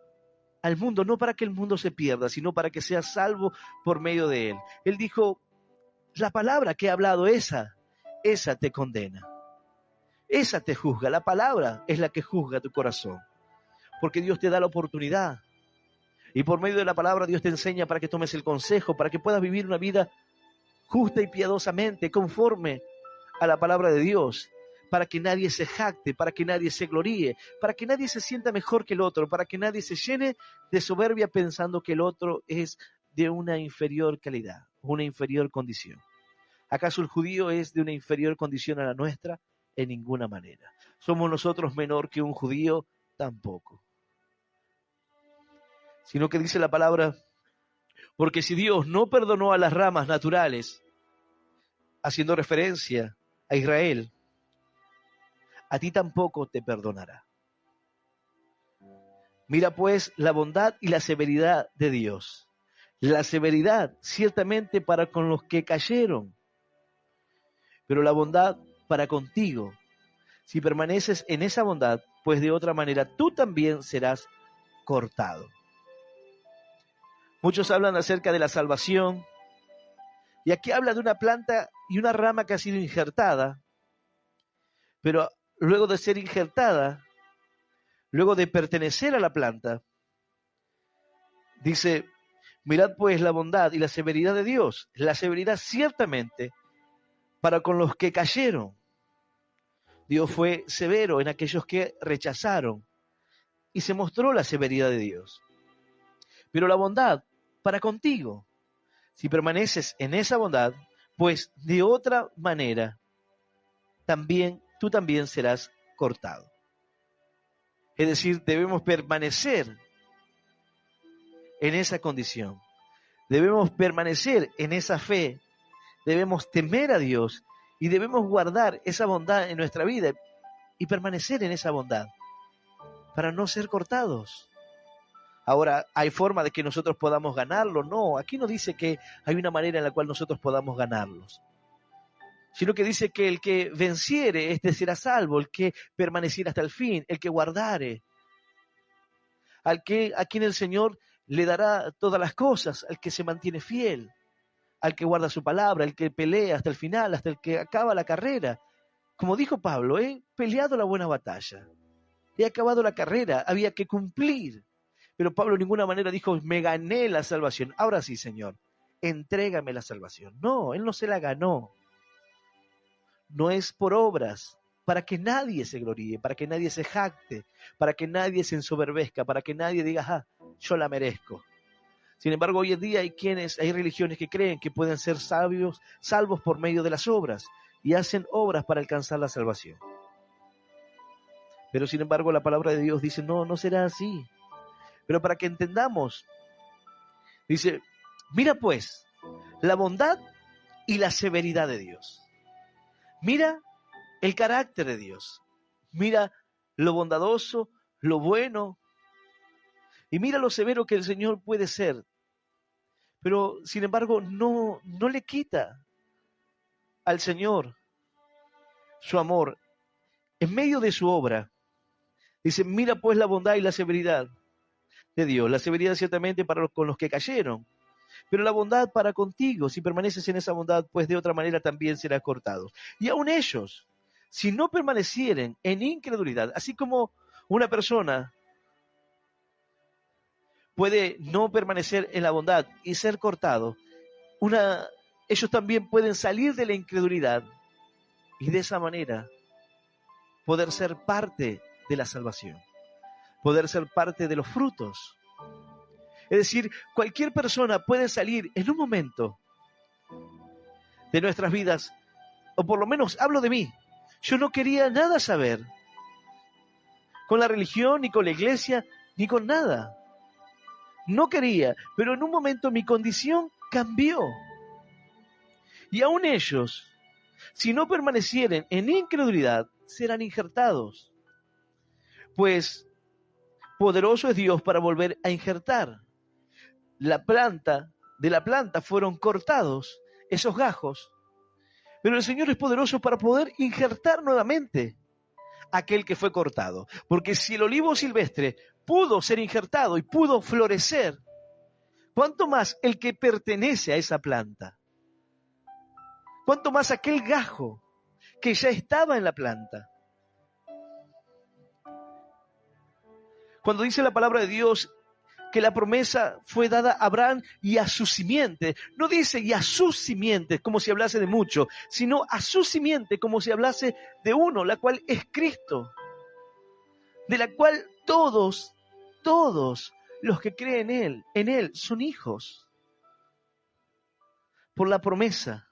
al mundo no para que el mundo se pierda, sino para que sea salvo por medio de Él. Él dijo, la palabra que he hablado, esa te condena. Esa te juzga. La palabra es la que juzga tu corazón. Porque Dios te da la oportunidad. Y por medio de la palabra Dios te enseña para que tomes el consejo, para que puedas vivir una vida justa y piadosamente, conforme a la palabra de Dios, para que nadie se jacte, para que nadie se gloríe, para que nadie se sienta mejor que el otro, para que nadie se llene de soberbia pensando que el otro es de una inferior calidad, una inferior condición. ¿Acaso el judío es de una inferior condición a la nuestra? En ninguna manera. ¿Somos nosotros menor que un judío? Tampoco. Sino que dice la palabra, porque si Dios no perdonó a las ramas naturales, haciendo referencia a Israel, a ti tampoco te perdonará. Mira pues la bondad y la severidad de Dios. La severidad ciertamente para con los que cayeron, pero la bondad para contigo. Si permaneces en esa bondad, pues de otra manera tú también serás cortado. Muchos hablan acerca de la salvación, y aquí habla de una planta y una rama que ha sido injertada, pero luego de ser injertada, luego de pertenecer a la planta, dice, mirad pues la bondad y la severidad de Dios, la severidad ciertamente para con los que cayeron. Dios fue severo en aquellos que rechazaron y se mostró la severidad de Dios. Pero la bondad para contigo, si permaneces en esa bondad, pues de otra manera tú también serás cortado. Es decir, debemos permanecer en esa condición. Debemos permanecer en esa fe. Debemos temer a Dios y debemos guardar esa bondad en nuestra vida y permanecer en esa bondad para no ser cortados. Ahora, ¿hay forma de que nosotros podamos ganarlo? No, aquí no dice que hay una manera en la cual nosotros podamos ganarlos, sino que dice que el que venciere, este será salvo, el que permaneciera hasta el fin, el que guardare, a quien el Señor le dará todas las cosas, al que se mantiene fiel, al que guarda su palabra, al que pelea hasta el final, hasta el que acaba la carrera. Como dijo Pablo, he peleado la buena batalla, he acabado la carrera, había que cumplir. Pero Pablo de ninguna manera dijo, me gané la salvación. Ahora sí, Señor, entrégame la salvación. No, él no se la ganó. No es por obras, para que nadie se gloríe, para que nadie se jacte, para que nadie se ensoberbezca, para que nadie diga, yo la merezco. Sin embargo, hoy en día hay religiones que creen que pueden ser salvos por medio de las obras y hacen obras para alcanzar la salvación. Pero sin embargo, la palabra de Dios dice, no será así. Pero para que entendamos, dice, mira pues la bondad y la severidad de Dios. Mira el carácter de Dios. Mira lo bondadoso, lo bueno. Y mira lo severo que el Señor puede ser. Pero sin embargo no le quita al Señor su amor en medio de su obra. Dice, mira pues la bondad y la severidad de Dios. La severidad ciertamente con los que cayeron, pero la bondad para contigo. Si permaneces en esa bondad, pues de otra manera también serás cortado. Y aun ellos, si no permanecieren en incredulidad, así como una persona puede no permanecer en la bondad y ser cortado, ellos también pueden salir de la incredulidad y de esa manera poder ser parte de la salvación, poder ser parte de los frutos. Es decir, cualquier persona puede salir en un momento de nuestras vidas, o por lo menos hablo de mí. Yo no quería nada saber con la religión, ni con la iglesia, ni con nada. No quería, pero en un momento mi condición cambió. Y aún ellos, si no permanecieren en incredulidad, serán injertados. Pues poderoso es Dios para volver a injertar. De la planta fueron cortados esos gajos, pero el Señor es poderoso para poder injertar nuevamente aquel que fue cortado. Porque si el olivo silvestre pudo ser injertado y pudo florecer, ¿cuánto más el que pertenece a esa planta? ¿Cuánto más aquel gajo que ya estaba en la planta? Cuando dice la palabra de Dios que la promesa fue dada a Abraham y a su simiente, no dice y a sus simientes como si hablase de mucho, sino a su simiente como si hablase de uno, la cual es Cristo, de la cual todos los que creen en Él son hijos, por la promesa,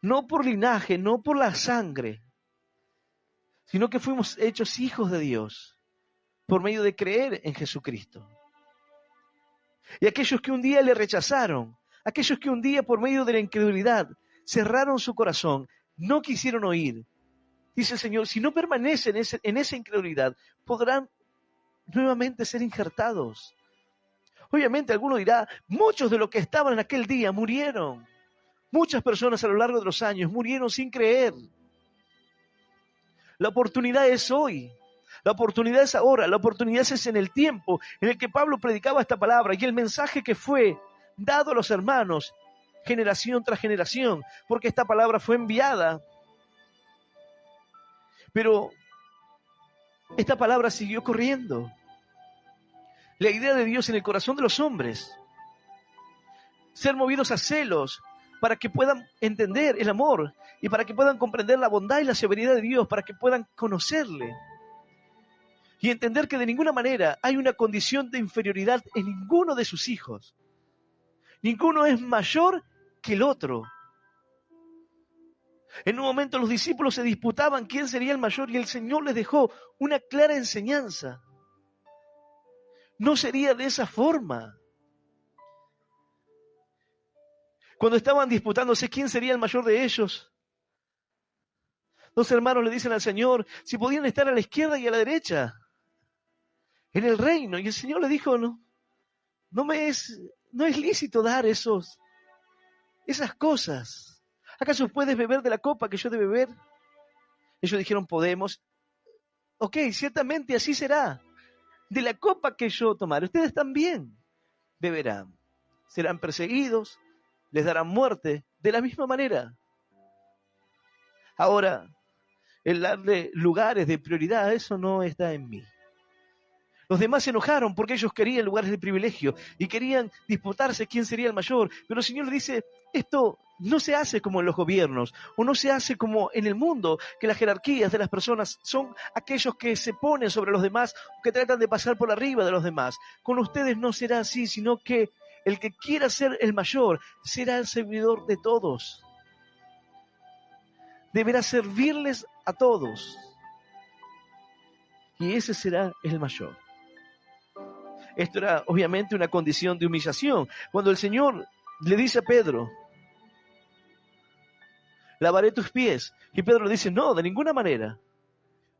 no por linaje, no por la sangre, sino que fuimos hechos hijos de Dios por medio de creer en Jesucristo. Y aquellos que un día le rechazaron, aquellos que un día por medio de la incredulidad cerraron su corazón, no quisieron oír, dice el Señor, si no permanecen en esa incredulidad, podrán nuevamente ser injertados. Obviamente alguno dirá, muchos de los que estaban en aquel día murieron. Muchas personas a lo largo de los años murieron sin creer. La oportunidad es hoy. La oportunidad es ahora, la oportunidad es en el tiempo en el que Pablo predicaba esta palabra y el mensaje que fue dado a los hermanos, generación tras generación, porque esta palabra fue enviada. Pero esta palabra siguió corriendo. La idea de Dios en el corazón de los hombres, ser movidos a celos para que puedan entender el amor y para que puedan comprender la bondad y la severidad de Dios, para que puedan conocerle. Y entender que de ninguna manera hay una condición de inferioridad en ninguno de sus hijos. Ninguno es mayor que el otro. En un momento los discípulos se disputaban quién sería el mayor y el Señor les dejó una clara enseñanza. No sería de esa forma. Cuando estaban disputándose quién sería el mayor de ellos, dos hermanos le dicen al Señor si podían estar a la izquierda y a la derecha en el reino. Y el Señor le dijo, no es lícito dar esas cosas. ¿Acaso puedes beber de la copa que yo he de beber? Ellos dijeron, podemos. Ok, ciertamente así será. De la copa que yo tomaré, ustedes también beberán. Serán perseguidos, les darán muerte, de la misma manera. Ahora, el darle lugares de prioridad, eso no está en mí. Los demás se enojaron porque ellos querían lugares de privilegio y querían disputarse quién sería el mayor. Pero el Señor le dice, esto no se hace como en los gobiernos o no se hace como en el mundo, que las jerarquías de las personas son aquellos que se ponen sobre los demás, que tratan de pasar por arriba de los demás. Con ustedes no será así, sino que el que quiera ser el mayor será el servidor de todos. Deberá servirles a todos. Y ese será el mayor. Esto era obviamente una condición de humillación. Cuando el Señor le dice a Pedro, lavaré tus pies. Y Pedro le dice, no, de ninguna manera.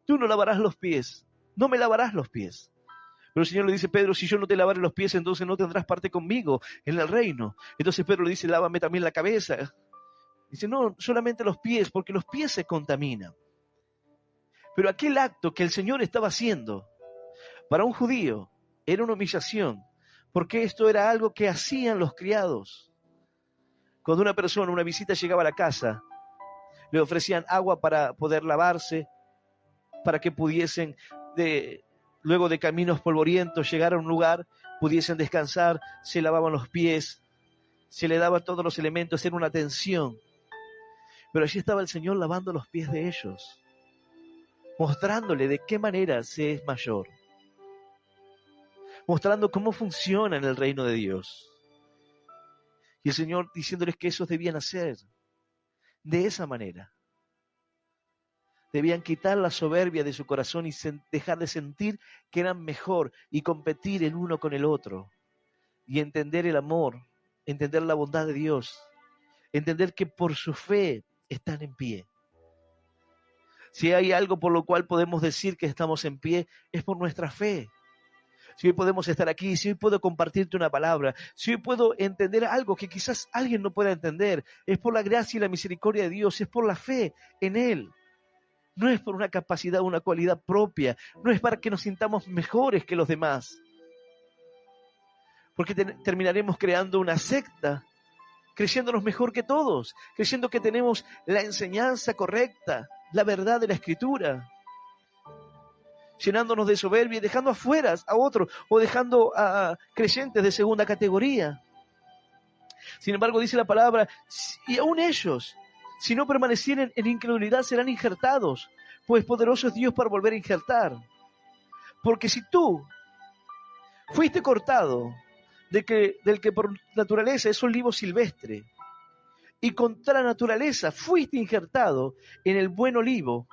Tú no lavarás los pies. No me lavarás los pies. Pero el Señor le dice, Pedro, si yo no te lavaré los pies, entonces no tendrás parte conmigo en el reino. Entonces Pedro le dice, lávame también la cabeza. Dice, no, solamente los pies, porque los pies se contaminan. Pero aquel acto que el Señor estaba haciendo para un judío era una humillación, porque esto era algo que hacían los criados. Cuando una visita llegaba a la casa, le ofrecían agua para poder lavarse, para que pudiesen, luego de caminos polvorientos, llegar a un lugar, pudiesen descansar, se lavaban los pies, se le daban todos los elementos, era una atención. Pero allí estaba el Señor lavando los pies de ellos, mostrándole de qué manera se es mayor, mostrando cómo funciona en el reino de Dios. Y el Señor diciéndoles que esos debían hacer de esa manera. Debían quitar la soberbia de su corazón y dejar de sentir que eran mejor y competir el uno con el otro. Y entender el amor, entender la bondad de Dios, entender que por su fe están en pie. Si hay algo por lo cual podemos decir que estamos en pie, es por nuestra fe. Si hoy podemos estar aquí, si hoy puedo compartirte una palabra, si hoy puedo entender algo que quizás alguien no pueda entender, es por la gracia y la misericordia de Dios, es por la fe en Él. No es por una capacidad, una cualidad propia, no es para que nos sintamos mejores que los demás. Porque terminaremos creando una secta, creyéndonos mejor que todos, creyendo que tenemos la enseñanza correcta, la verdad de la Escritura, llenándonos de soberbia y dejando afuera a otros o dejando a creyentes de segunda categoría. Sin embargo, dice la palabra, y aún ellos, si no permanecieren en incredulidad, serán injertados, pues poderoso es Dios para volver a injertar. Porque si tú fuiste cortado del que por naturaleza es olivo silvestre, y contra naturaleza fuiste injertado en el buen olivo,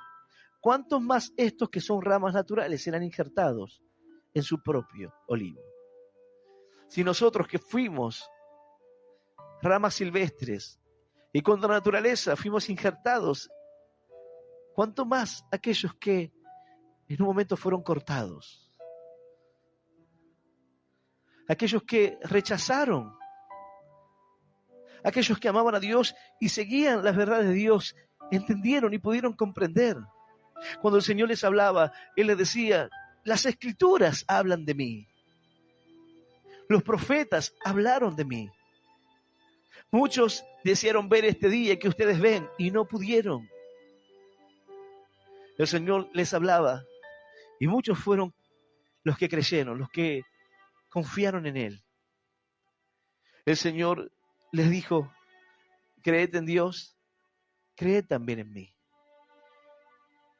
¿cuántos más estos que son ramas naturales serán injertados en su propio olivo? Si nosotros que fuimos ramas silvestres y contra naturaleza fuimos injertados, ¿cuánto más aquellos que en un momento fueron cortados? Aquellos que rechazaron, aquellos que amaban a Dios y seguían las verdades de Dios, entendieron y pudieron comprender. Cuando el Señor les hablaba, Él les decía, las Escrituras hablan de mí. Los profetas hablaron de mí. Muchos desearon ver este día que ustedes ven y no pudieron. El Señor les hablaba y muchos fueron los que creyeron, los que confiaron en Él. El Señor les dijo, creed en Dios, creed también en mí.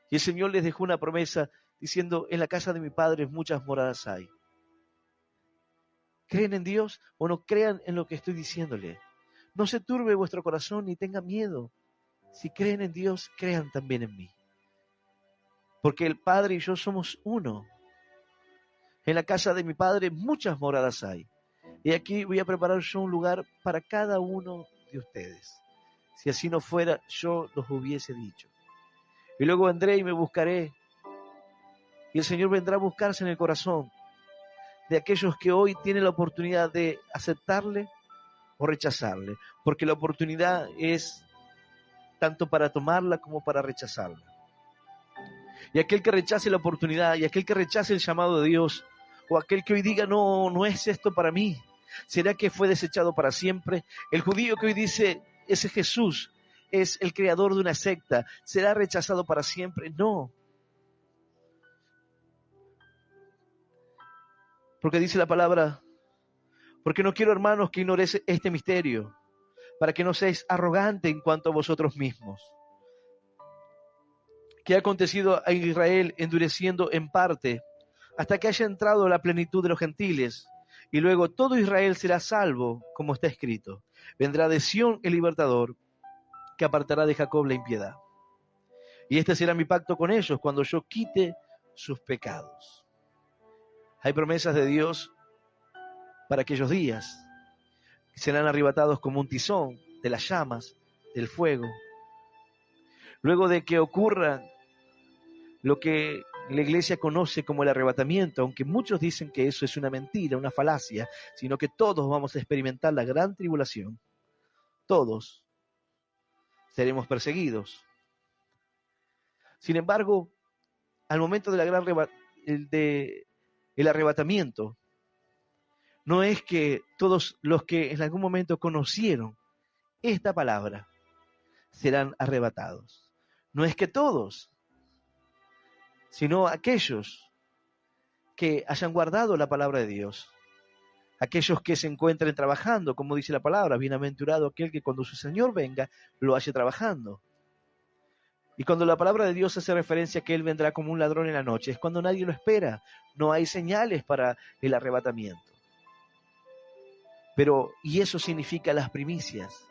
Y el Señor les dejó una promesa diciendo, en la casa de mi Padre muchas moradas hay. ¿Creen en Dios o no crean en lo que estoy diciéndole? No se turbe vuestro corazón ni tenga miedo. Si creen en Dios, crean también en mí. Porque el Padre y yo somos uno. En la casa de mi Padre muchas moradas hay. Y aquí voy a preparar yo un lugar para cada uno de ustedes. Si así no fuera, yo los hubiese dicho. Y luego vendré y me buscaré. Y el Señor vendrá a buscarse en el corazón de aquellos que hoy tienen la oportunidad de aceptarle o rechazarle. Porque la oportunidad es tanto para tomarla como para rechazarla. Y aquel que rechace la oportunidad, y aquel que rechace el llamado de Dios, o aquel que hoy diga, no, no es esto para mí, ¿será que fue desechado para siempre? El judío que hoy dice, ese Jesús es el creador de una secta, ¿será rechazado para siempre? No. Porque dice la palabra, porque no quiero, hermanos, que ignoréis este misterio, para que no seáis arrogantes en cuanto a vosotros mismos. Que ha acontecido a Israel endureciendo en parte, hasta que haya entrado la plenitud de los gentiles, y luego todo Israel será salvo, como está escrito. Vendrá de Sión el libertador, que apartará de Jacob la impiedad. Y este será mi pacto con ellos, cuando yo quite sus pecados. Hay promesas de Dios para aquellos días. Serán arrebatados como un tizón de las llamas, del fuego. Luego de que ocurra lo que la iglesia conoce como el arrebatamiento, aunque muchos dicen que eso es una mentira, una falacia, sino que todos vamos a experimentar la gran tribulación. Todos seremos perseguidos. Sin embargo, al momento de la gran el arrebatamiento, no es que todos los que en algún momento conocieron esta palabra serán arrebatados. No es que todos, sino aquellos que hayan guardado la palabra de Dios, aquellos que se encuentren trabajando, como dice la palabra, bienaventurado aquel que cuando su Señor venga lo halle trabajando. Y cuando la palabra de Dios hace referencia a que Él vendrá como un ladrón en la noche, es cuando nadie lo espera, no hay señales para el arrebatamiento. Y eso significa las primicias.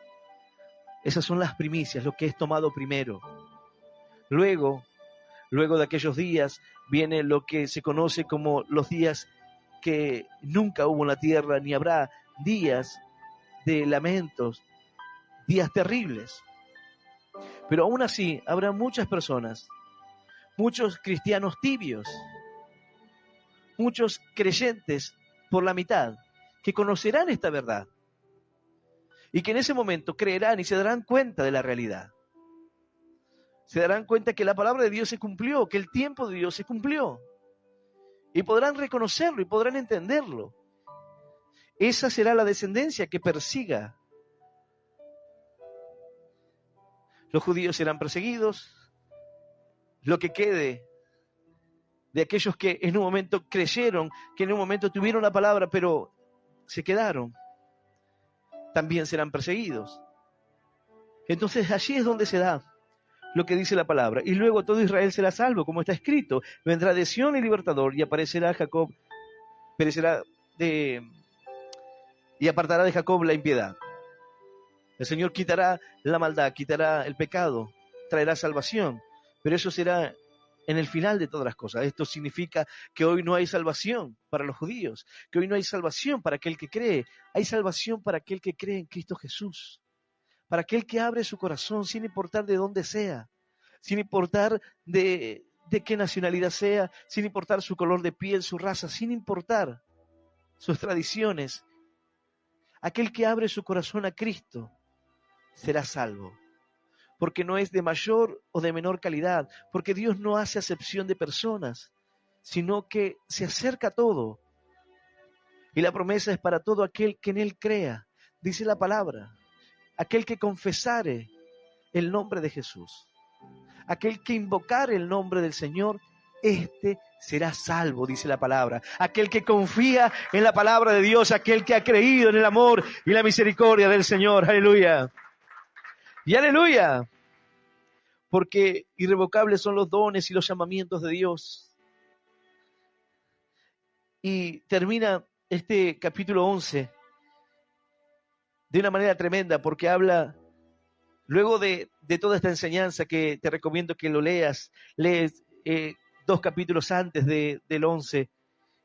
Esas son las primicias, lo que es tomado primero. Luego Luego de aquellos días viene lo que se conoce como los días que nunca hubo en la tierra, ni habrá, días de lamentos, días terribles. Pero aún así habrá muchas personas, muchos cristianos tibios, muchos creyentes por la mitad, que conocerán esta verdad y que en ese momento creerán y se darán cuenta de la realidad. Se darán cuenta que la palabra de Dios se cumplió, que el tiempo de Dios se cumplió. Y podrán reconocerlo y podrán entenderlo. Esa será la descendencia que persiga. Los judíos serán perseguidos. Lo que quede de aquellos que en un momento creyeron, que en un momento tuvieron la palabra, pero se quedaron, también serán perseguidos. Entonces allí es donde se da lo que dice la palabra. Y luego todo Israel será salvo, como está escrito. Vendrá de Sión el libertador y aparecerá Jacob, y apartará de Jacob la impiedad. El Señor quitará la maldad, quitará el pecado, traerá salvación. Pero eso será en el final de todas las cosas. Esto significa que hoy no hay salvación para los judíos, que hoy no hay salvación para aquel que cree. Hay salvación para aquel que cree en Cristo Jesús. Para aquel que abre su corazón sin importar de dónde sea, sin importar de qué nacionalidad sea, sin importar su color de piel, su raza, sin importar sus tradiciones. Aquel que abre su corazón a Cristo será salvo, porque no es de mayor o de menor calidad, porque Dios no hace acepción de personas, sino que se acerca a todo. Y la promesa es para todo aquel que en Él crea, dice la palabra. Aquel que confesare el nombre de Jesús, aquel que invocare el nombre del Señor, este será salvo, dice la palabra. Aquel que confía en la palabra de Dios, aquel que ha creído en el amor y la misericordia del Señor. Aleluya. Y aleluya. Porque irrevocables son los dones y los llamamientos de Dios. Y termina este capítulo 11 de una manera tremenda, porque habla, luego de toda esta enseñanza que te recomiendo que lo leas, lees 2 capítulos antes del 11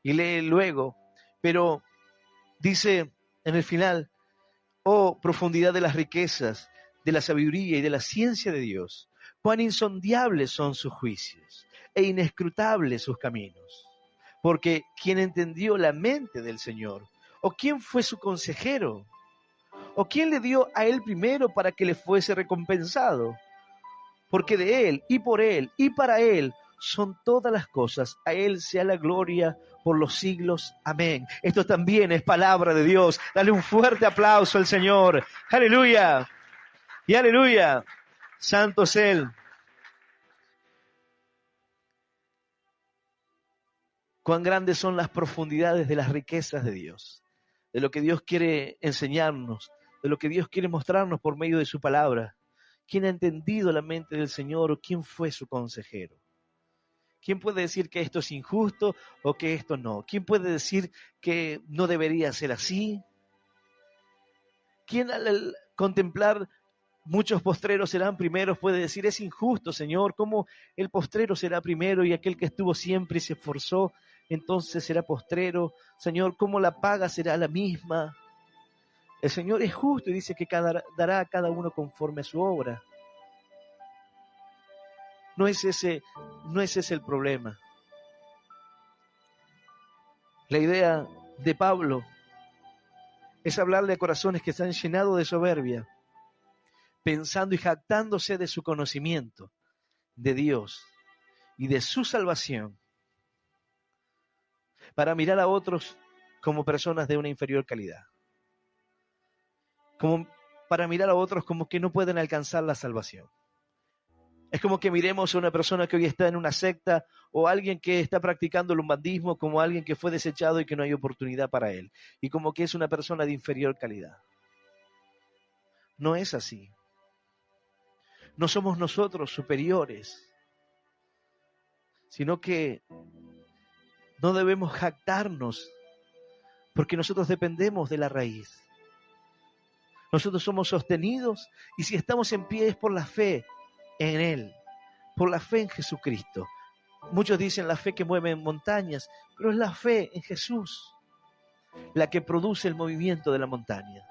y lee luego, pero dice en el final: oh profundidad de las riquezas, de la sabiduría y de la ciencia de Dios, cuán insondables son sus juicios e inescrutables sus caminos, porque ¿quién entendió la mente del Señor? ¿O quién fue su consejero? ¿O quién le dio a él primero para que le fuese recompensado? Porque de él, y por él, y para él son todas las cosas. A él sea la gloria por los siglos. Amén. Esto también es palabra de Dios. Dale un fuerte aplauso al Señor. Aleluya. Y aleluya. Santo es Él. Cuán grandes son las profundidades de las riquezas de Dios, de lo que Dios quiere enseñarnos, de lo que Dios quiere mostrarnos por medio de su palabra. ¿Quién ha entendido la mente del Señor o quién fue su consejero? ¿Quién puede decir que esto es injusto o que esto no? ¿Quién puede decir que no debería ser así? ¿Quién al contemplar muchos postreros serán primeros puede decir: es injusto, Señor, ¿cómo el postrero será primero y aquel que estuvo siempre y se esforzó entonces será postrero? Señor, ¿cómo la paga será la misma? El Señor es justo y dice que dará a cada uno conforme a su obra. No es ese el problema. La idea de Pablo es hablarle a corazones que están llenados de soberbia, pensando y jactándose de su conocimiento de Dios y de su salvación, para mirar a otros como personas de una inferior calidad, como para mirar a otros como que no pueden alcanzar la salvación. Es como que miremos a una persona que hoy está en una secta o alguien que está practicando el umbandismo como alguien que fue desechado y que no hay oportunidad para él, y como que es una persona de inferior calidad. No es así. No somos nosotros superiores, sino que no debemos jactarnos, porque nosotros dependemos de la raíz. Nosotros somos sostenidos y si estamos en pie es por la fe en Él, por la fe en Jesucristo, Muchos dicen la fe que mueve montañas, pero es la fe en Jesús la que produce el movimiento de la montaña.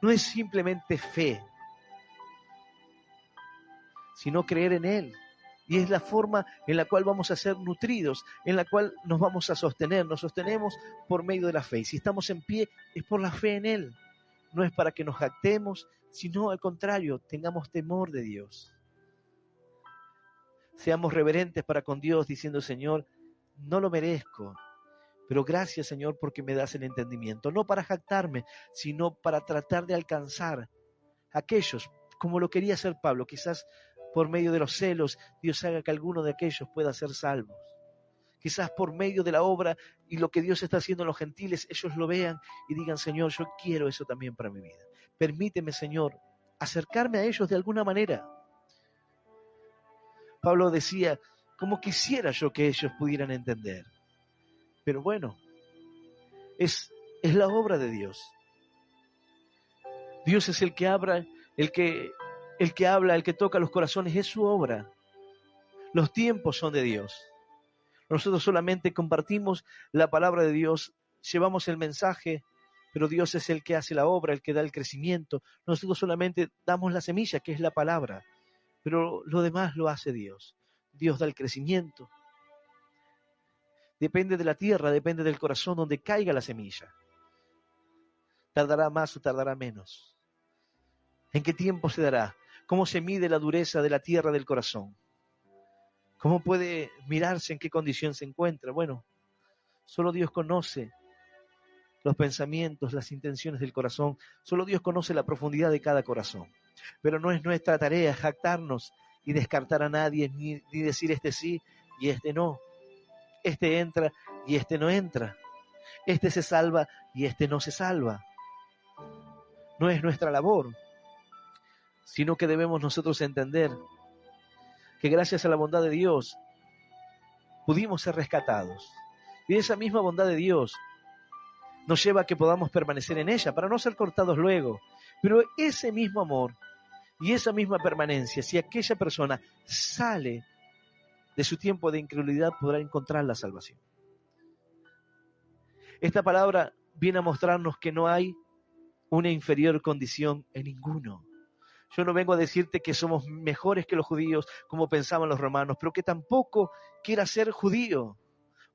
No es simplemente fe, sino creer en Él. Y es la forma en la cual vamos a ser nutridos, en la cual nos vamos a sostener. Nos sostenemos por medio de la fe. Y si estamos en pie, es por la fe en Él. No es para que nos jactemos, sino al contrario, tengamos temor de Dios. Seamos reverentes para con Dios, diciendo: Señor, no lo merezco, pero gracias, Señor, porque me das el entendimiento. No para jactarme, sino para tratar de alcanzar a aquellos, como lo quería hacer Pablo. Quizás por medio de los celos, Dios haga que alguno de aquellos pueda ser salvos. Quizás por medio de la obra y lo que Dios está haciendo en los gentiles, ellos lo vean y digan: Señor, yo quiero eso también para mi vida. Permíteme, Señor, acercarme a ellos de alguna manera. Pablo decía: como quisiera yo que ellos pudieran entender. Pero bueno, es la obra de Dios. Dios es el que habla, el que habla, el que toca los corazones, es su obra. Los tiempos son de Dios. Nosotros solamente compartimos la palabra de Dios, llevamos el mensaje, pero Dios es el que hace la obra, el que da el crecimiento. Nosotros solamente damos la semilla, que es la palabra, pero lo demás lo hace Dios. Dios da el crecimiento. Depende de la tierra, depende del corazón donde caiga la semilla. ¿Tardará más o tardará menos? ¿En qué tiempo se dará? ¿Cómo se mide la dureza de la tierra del corazón? ¿Cómo puede mirarse en qué condición se encuentra? Bueno, solo Dios conoce los pensamientos, las intenciones del corazón. Solo Dios conoce la profundidad de cada corazón. Pero no es nuestra tarea jactarnos y descartar a nadie, ni decir este sí y este no. Este entra y este no entra. Este se salva y este no se salva. No es nuestra labor, sino que debemos nosotros entender que gracias a la bondad de Dios pudimos ser rescatados. Y esa misma bondad de Dios nos lleva a que podamos permanecer en ella para no ser cortados luego. Pero ese mismo amor y esa misma permanencia, si aquella persona sale de su tiempo de incredulidad, podrá encontrar la salvación. Esta palabra viene a mostrarnos que no hay una inferior condición en ninguno. Yo no vengo a decirte que somos mejores que los judíos, como pensaban los romanos, pero que tampoco quiera ser judío,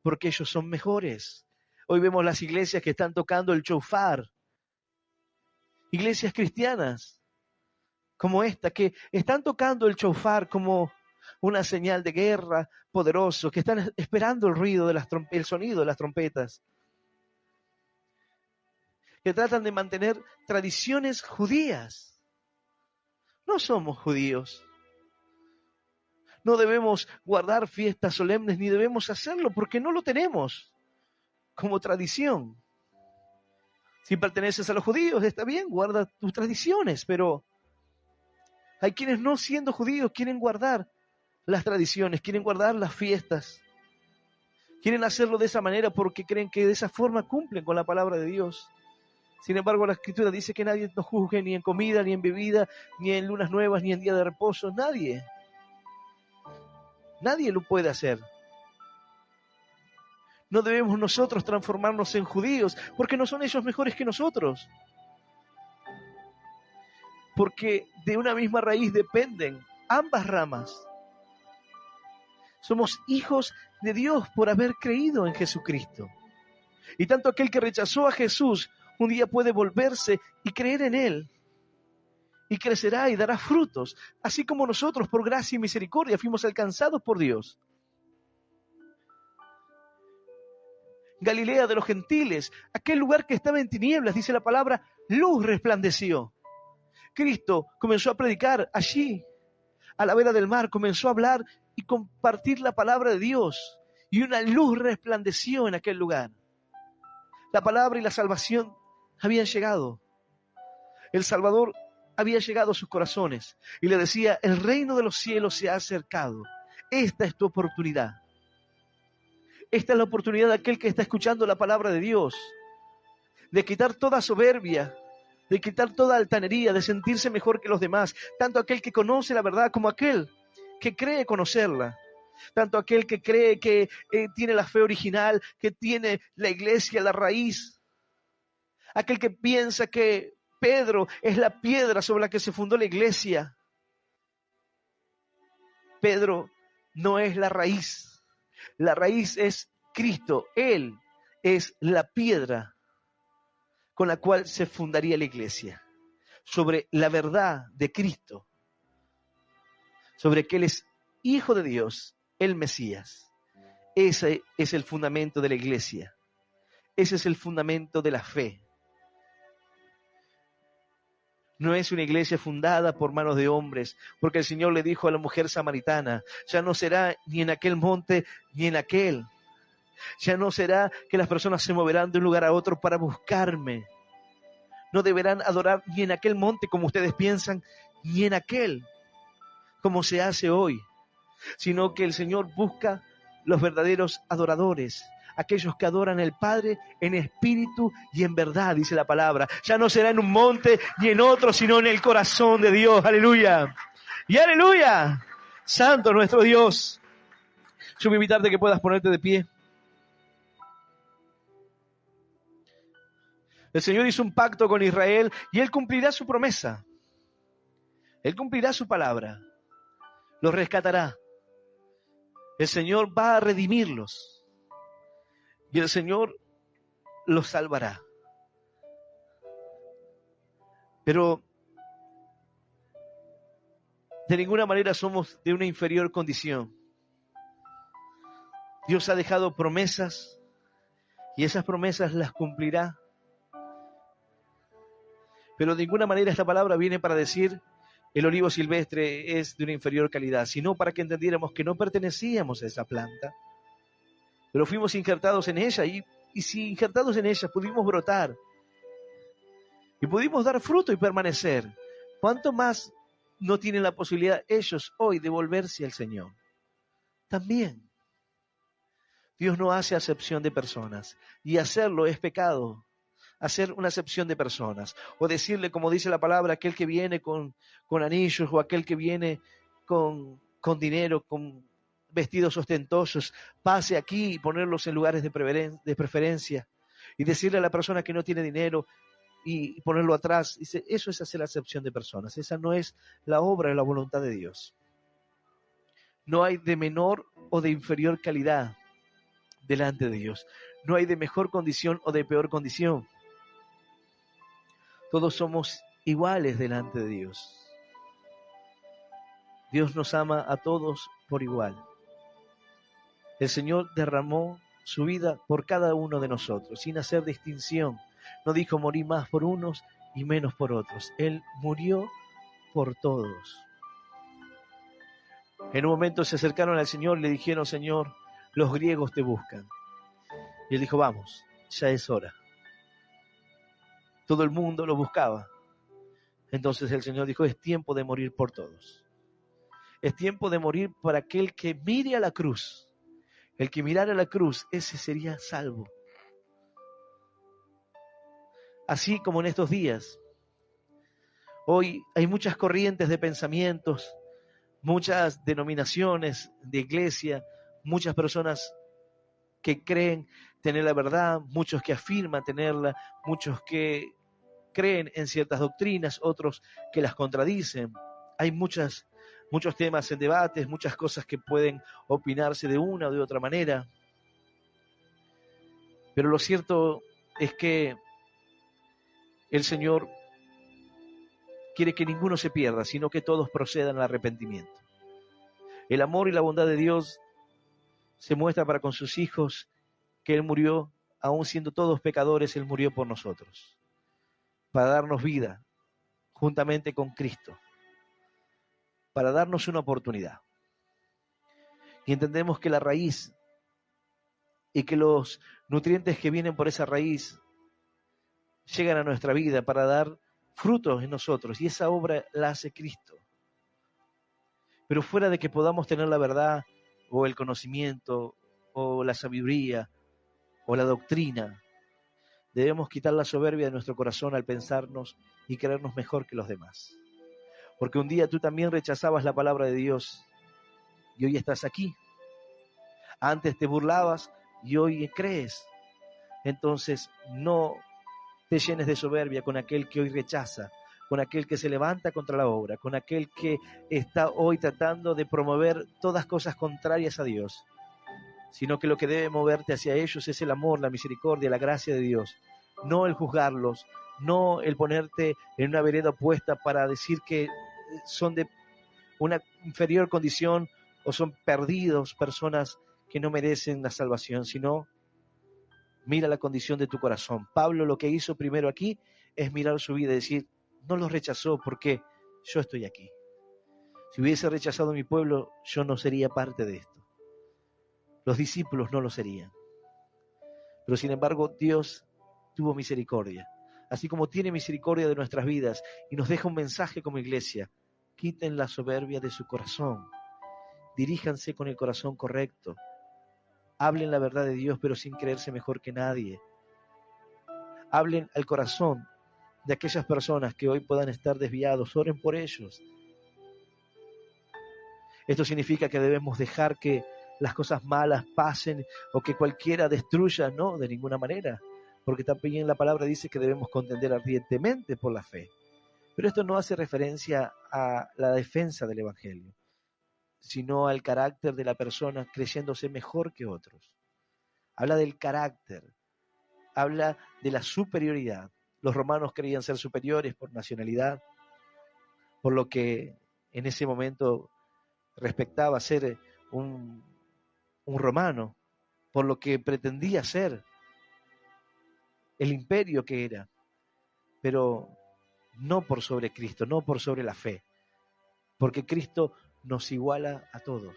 porque ellos son mejores. Hoy vemos las iglesias que están tocando el shofar, iglesias cristianas como esta, que están tocando el shofar como una señal de guerra poderoso, que están esperando el ruido de el sonido de las trompetas, que tratan de mantener tradiciones judías. No somos judíos. No debemos guardar fiestas solemnes, ni debemos hacerlo, porque no lo tenemos como tradición. Si perteneces a los judíos, está bien, guarda tus tradiciones, pero hay quienes no siendo judíos quieren guardar las tradiciones, quieren guardar las fiestas, quieren hacerlo de esa manera porque creen que de esa forma cumplen con la palabra de Dios. Sin embargo, la Escritura dice que nadie nos juzgue ni en comida, ni en bebida, ni en lunas nuevas, ni en día de reposo. Nadie. Nadie lo puede hacer. No debemos nosotros transformarnos en judíos, porque no son ellos mejores que nosotros. Porque de una misma raíz dependen ambas ramas. Somos hijos de Dios por haber creído en Jesucristo. Y tanto aquel que rechazó a Jesús un día puede volverse y creer en Él. Y crecerá y dará frutos, así como nosotros por gracia y misericordia fuimos alcanzados por Dios. Galilea de los gentiles, aquel lugar que estaba en tinieblas, dice la palabra, luz resplandeció. Cristo comenzó a predicar allí, a la vera del mar, comenzó a hablar y compartir la palabra de Dios. Y una luz resplandeció en aquel lugar. La palabra y la salvación habían llegado. El Salvador había llegado a sus corazones y le decía: el reino de los cielos se ha acercado. Esta es tu oportunidad. Esta es la oportunidad de aquel que está escuchando la palabra de Dios, de quitar toda soberbia, de quitar toda altanería, de sentirse mejor que los demás, tanto aquel que conoce la verdad como aquel que cree conocerla. tanto aquel que cree que tiene la fe original, que tiene la iglesia, la raíz, aquel que piensa que Pedro es la piedra sobre la que se fundó la iglesia. Pedro no es la raíz es Cristo, Él es la piedra con la cual se fundaría la iglesia, sobre la verdad de Cristo, sobre que Él es Hijo de Dios, el Mesías. Ese es el fundamento de la iglesia, ese es el fundamento de la fe. No es una iglesia fundada por manos de hombres, porque el Señor le dijo a la mujer samaritana, ya no será ni en aquel monte ni en aquel. Ya no será que las personas se moverán de un lugar a otro para buscarme. No deberán adorar ni en aquel monte como ustedes piensan, ni en aquel, como se hace hoy, sino que el Señor busca los verdaderos adoradores, aquellos que adoran al Padre en espíritu y en verdad, dice la palabra. Ya no será en un monte ni en otro, sino en el corazón de Dios. Aleluya. Y aleluya. Santo nuestro Dios. Yo voy a invitarte que puedas ponerte de pie. El Señor hizo un pacto con Israel y Él cumplirá su promesa. Él cumplirá su palabra. Los rescatará. El Señor va a redimirlos. Y el Señor los salvará. Pero de ninguna manera somos de una inferior condición. Dios ha dejado promesas y esas promesas las cumplirá. Pero de ninguna manera esta palabra viene para decir el olivo silvestre es de una inferior calidad, sino para que entendiéramos que no pertenecíamos a esa planta, pero fuimos injertados en ella y si injertados en ella pudimos brotar y pudimos dar fruto y permanecer. ¿Cuánto más no tienen la posibilidad ellos hoy de volverse al Señor? También. Dios no hace acepción de personas y hacerlo es pecado. Hacer una acepción de personas o decirle, como dice la palabra, aquel que viene con anillos o aquel que viene con dinero, con vestidos ostentosos, pase aquí y ponerlos en lugares de preferencia y decirle a la persona que no tiene dinero y ponerlo atrás. Dice, eso es hacer acepción de personas. Esa no es la obra de la voluntad de Dios. No hay de menor o de inferior calidad delante de Dios. No hay de mejor condición o de peor condición. Todos somos iguales delante de Dios. Dios nos ama a todos por igual. El Señor derramó su vida por cada uno de nosotros, sin hacer distinción. No dijo morí más por unos y menos por otros. Él murió por todos. En un momento se acercaron al Señor y le dijeron, Señor, los griegos te buscan. Y Él dijo, vamos, ya es hora. Todo el mundo lo buscaba. Entonces el Señor dijo, es tiempo de morir por todos. Es tiempo de morir para aquel que mire a la cruz. El que mirara a la cruz, ese sería salvo. Así como en estos días, hoy hay muchas corrientes de pensamientos, muchas denominaciones de iglesia, muchas personas que creen tener la verdad, muchos que afirman tenerla, muchos que creen en ciertas doctrinas, otros que las contradicen. Hay muchos temas en debates, muchas cosas que pueden opinarse de una o de otra manera. Pero lo cierto es que el Señor quiere que ninguno se pierda, sino que todos procedan al arrepentimiento. El amor y la bondad de Dios se muestra para con sus hijos, que Él murió, aun siendo todos pecadores, Él murió por nosotros, para darnos vida juntamente con Cristo, para darnos una oportunidad. Y entendemos que la raíz y que los nutrientes que vienen por esa raíz llegan a nuestra vida para dar frutos en nosotros, y esa obra la hace Cristo. Pero fuera de que podamos tener la verdad o el conocimiento o la sabiduría o la doctrina, debemos quitar la soberbia de nuestro corazón al pensarnos y creernos mejor que los demás. Porque un día tú también rechazabas la palabra de Dios y hoy estás aquí. Antes te burlabas y hoy crees. Entonces no te llenes de soberbia con aquel que hoy rechaza, con aquel que se levanta contra la obra, con aquel que está hoy tratando de promover todas cosas contrarias a Dios, sino que lo que debe moverte hacia ellos es el amor, la misericordia, la gracia de Dios, no el juzgarlos, no el ponerte en una vereda opuesta para decir que son de una inferior condición o son perdidos, personas que no merecen la salvación, sino mira la condición de tu corazón. Pablo lo que hizo primero aquí es mirar su vida y decir, no los rechazó porque yo estoy aquí. Si hubiese rechazado a mi pueblo, yo no sería parte de esto. Los discípulos no lo serían. Pero sin embargo, Dios tuvo misericordia. Así como tiene misericordia de nuestras vidas y nos deja un mensaje como iglesia, quiten la soberbia de su corazón. Diríjanse con el corazón correcto. Hablen la verdad de Dios, pero sin creerse mejor que nadie. Hablen al corazón de aquellas personas que hoy puedan estar desviados. Oren por ellos. Esto significa que debemos dejar que las cosas malas pasen o que cualquiera destruya, no, de ninguna manera. Porque también la palabra dice que debemos contender ardientemente por la fe. Pero esto no hace referencia a la defensa del Evangelio, sino al carácter de la persona creyéndose mejor que otros. Habla del carácter, habla de la superioridad. Los romanos creían ser superiores por nacionalidad, por lo que en ese momento respectaba ser un romano, por lo que pretendía ser el imperio que era, pero no por sobre Cristo, no por sobre la fe, porque Cristo nos iguala a todos.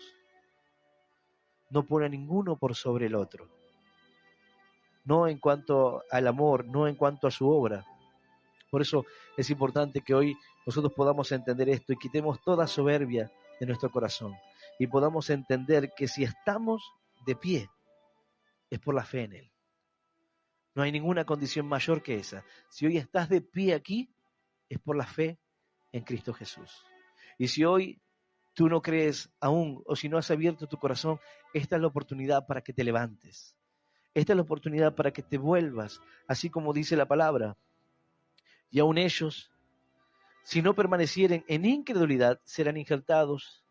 No pone a ninguno por sobre el otro. No en cuanto al amor, no en cuanto a su obra. Por eso es importante que hoy nosotros podamos entender esto y quitemos toda soberbia de nuestro corazón y podamos entender que si estamos de pie es por la fe en Él. No hay ninguna condición mayor que esa. Si hoy estás de pie aquí es por la fe en Cristo Jesús. Y si hoy tú no crees aún, o si no has abierto tu corazón, esta es la oportunidad para que te levantes. Esta es la oportunidad para que te vuelvas, así como dice la palabra. Y aún ellos, si no permanecieren en incredulidad, serán injertados,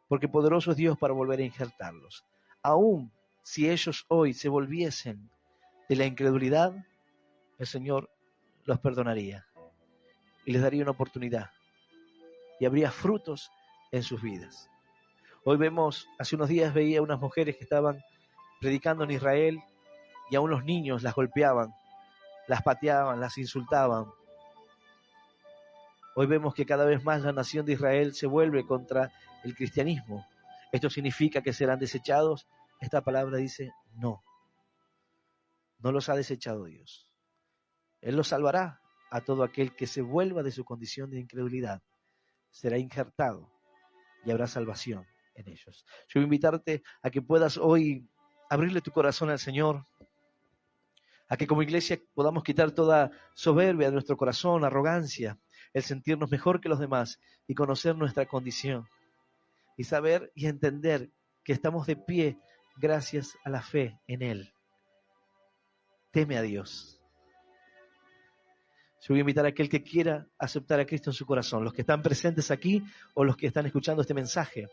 porque poderoso es Dios para volver a injertarlos. Aún si ellos hoy se volviesen de la incredulidad, el Señor los perdonaría y les daría una oportunidad y habría frutos en sus vidas. Hoy vemos, hace unos días veía unas mujeres que estaban predicando en Israel y aún los niños las golpeaban, las pateaban, las insultaban. Hoy vemos que cada vez más la nación de Israel se vuelve contra el cristianismo. ¿Esto significa que serán desechados? Esta palabra dice no. No los ha desechado Dios. Él los salvará a todo aquel que se vuelva de su condición de incredulidad. Será injertado y habrá salvación en ellos. Yo voy a invitarte a que puedas hoy abrirle tu corazón al Señor, a que como iglesia podamos quitar toda soberbia de nuestro corazón, arrogancia, el sentirnos mejor que los demás y conocer nuestra condición y saber y entender que estamos de pie gracias a la fe en Él. Teme a Dios. Yo voy a invitar a aquel que quiera aceptar a Cristo en su corazón, los que están presentes aquí o los que están escuchando este mensaje,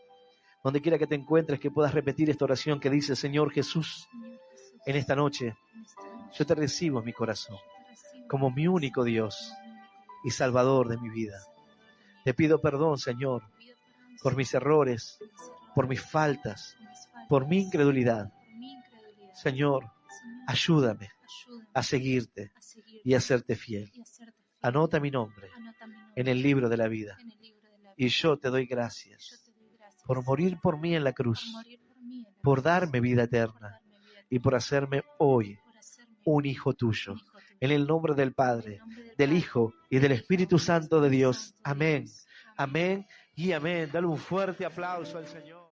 donde quiera que te encuentres, que puedas repetir esta oración que dice: Señor Jesús, en esta noche yo te recibo en mi corazón como mi único Dios y Salvador de mi vida. Te pido perdón, Señor, por mis errores, por mis faltas, por mi incredulidad. Señor, ayúdame a seguirte y a serte fiel. Anota mi nombre en el libro de la vida. Y yo te doy gracias por morir por mí en la cruz, por darme vida eterna y por hacerme hoy un hijo tuyo. En el nombre del Padre, del Hijo y del Espíritu Santo de Dios. Amén. Amén y amén. Dale un fuerte aplauso al Señor.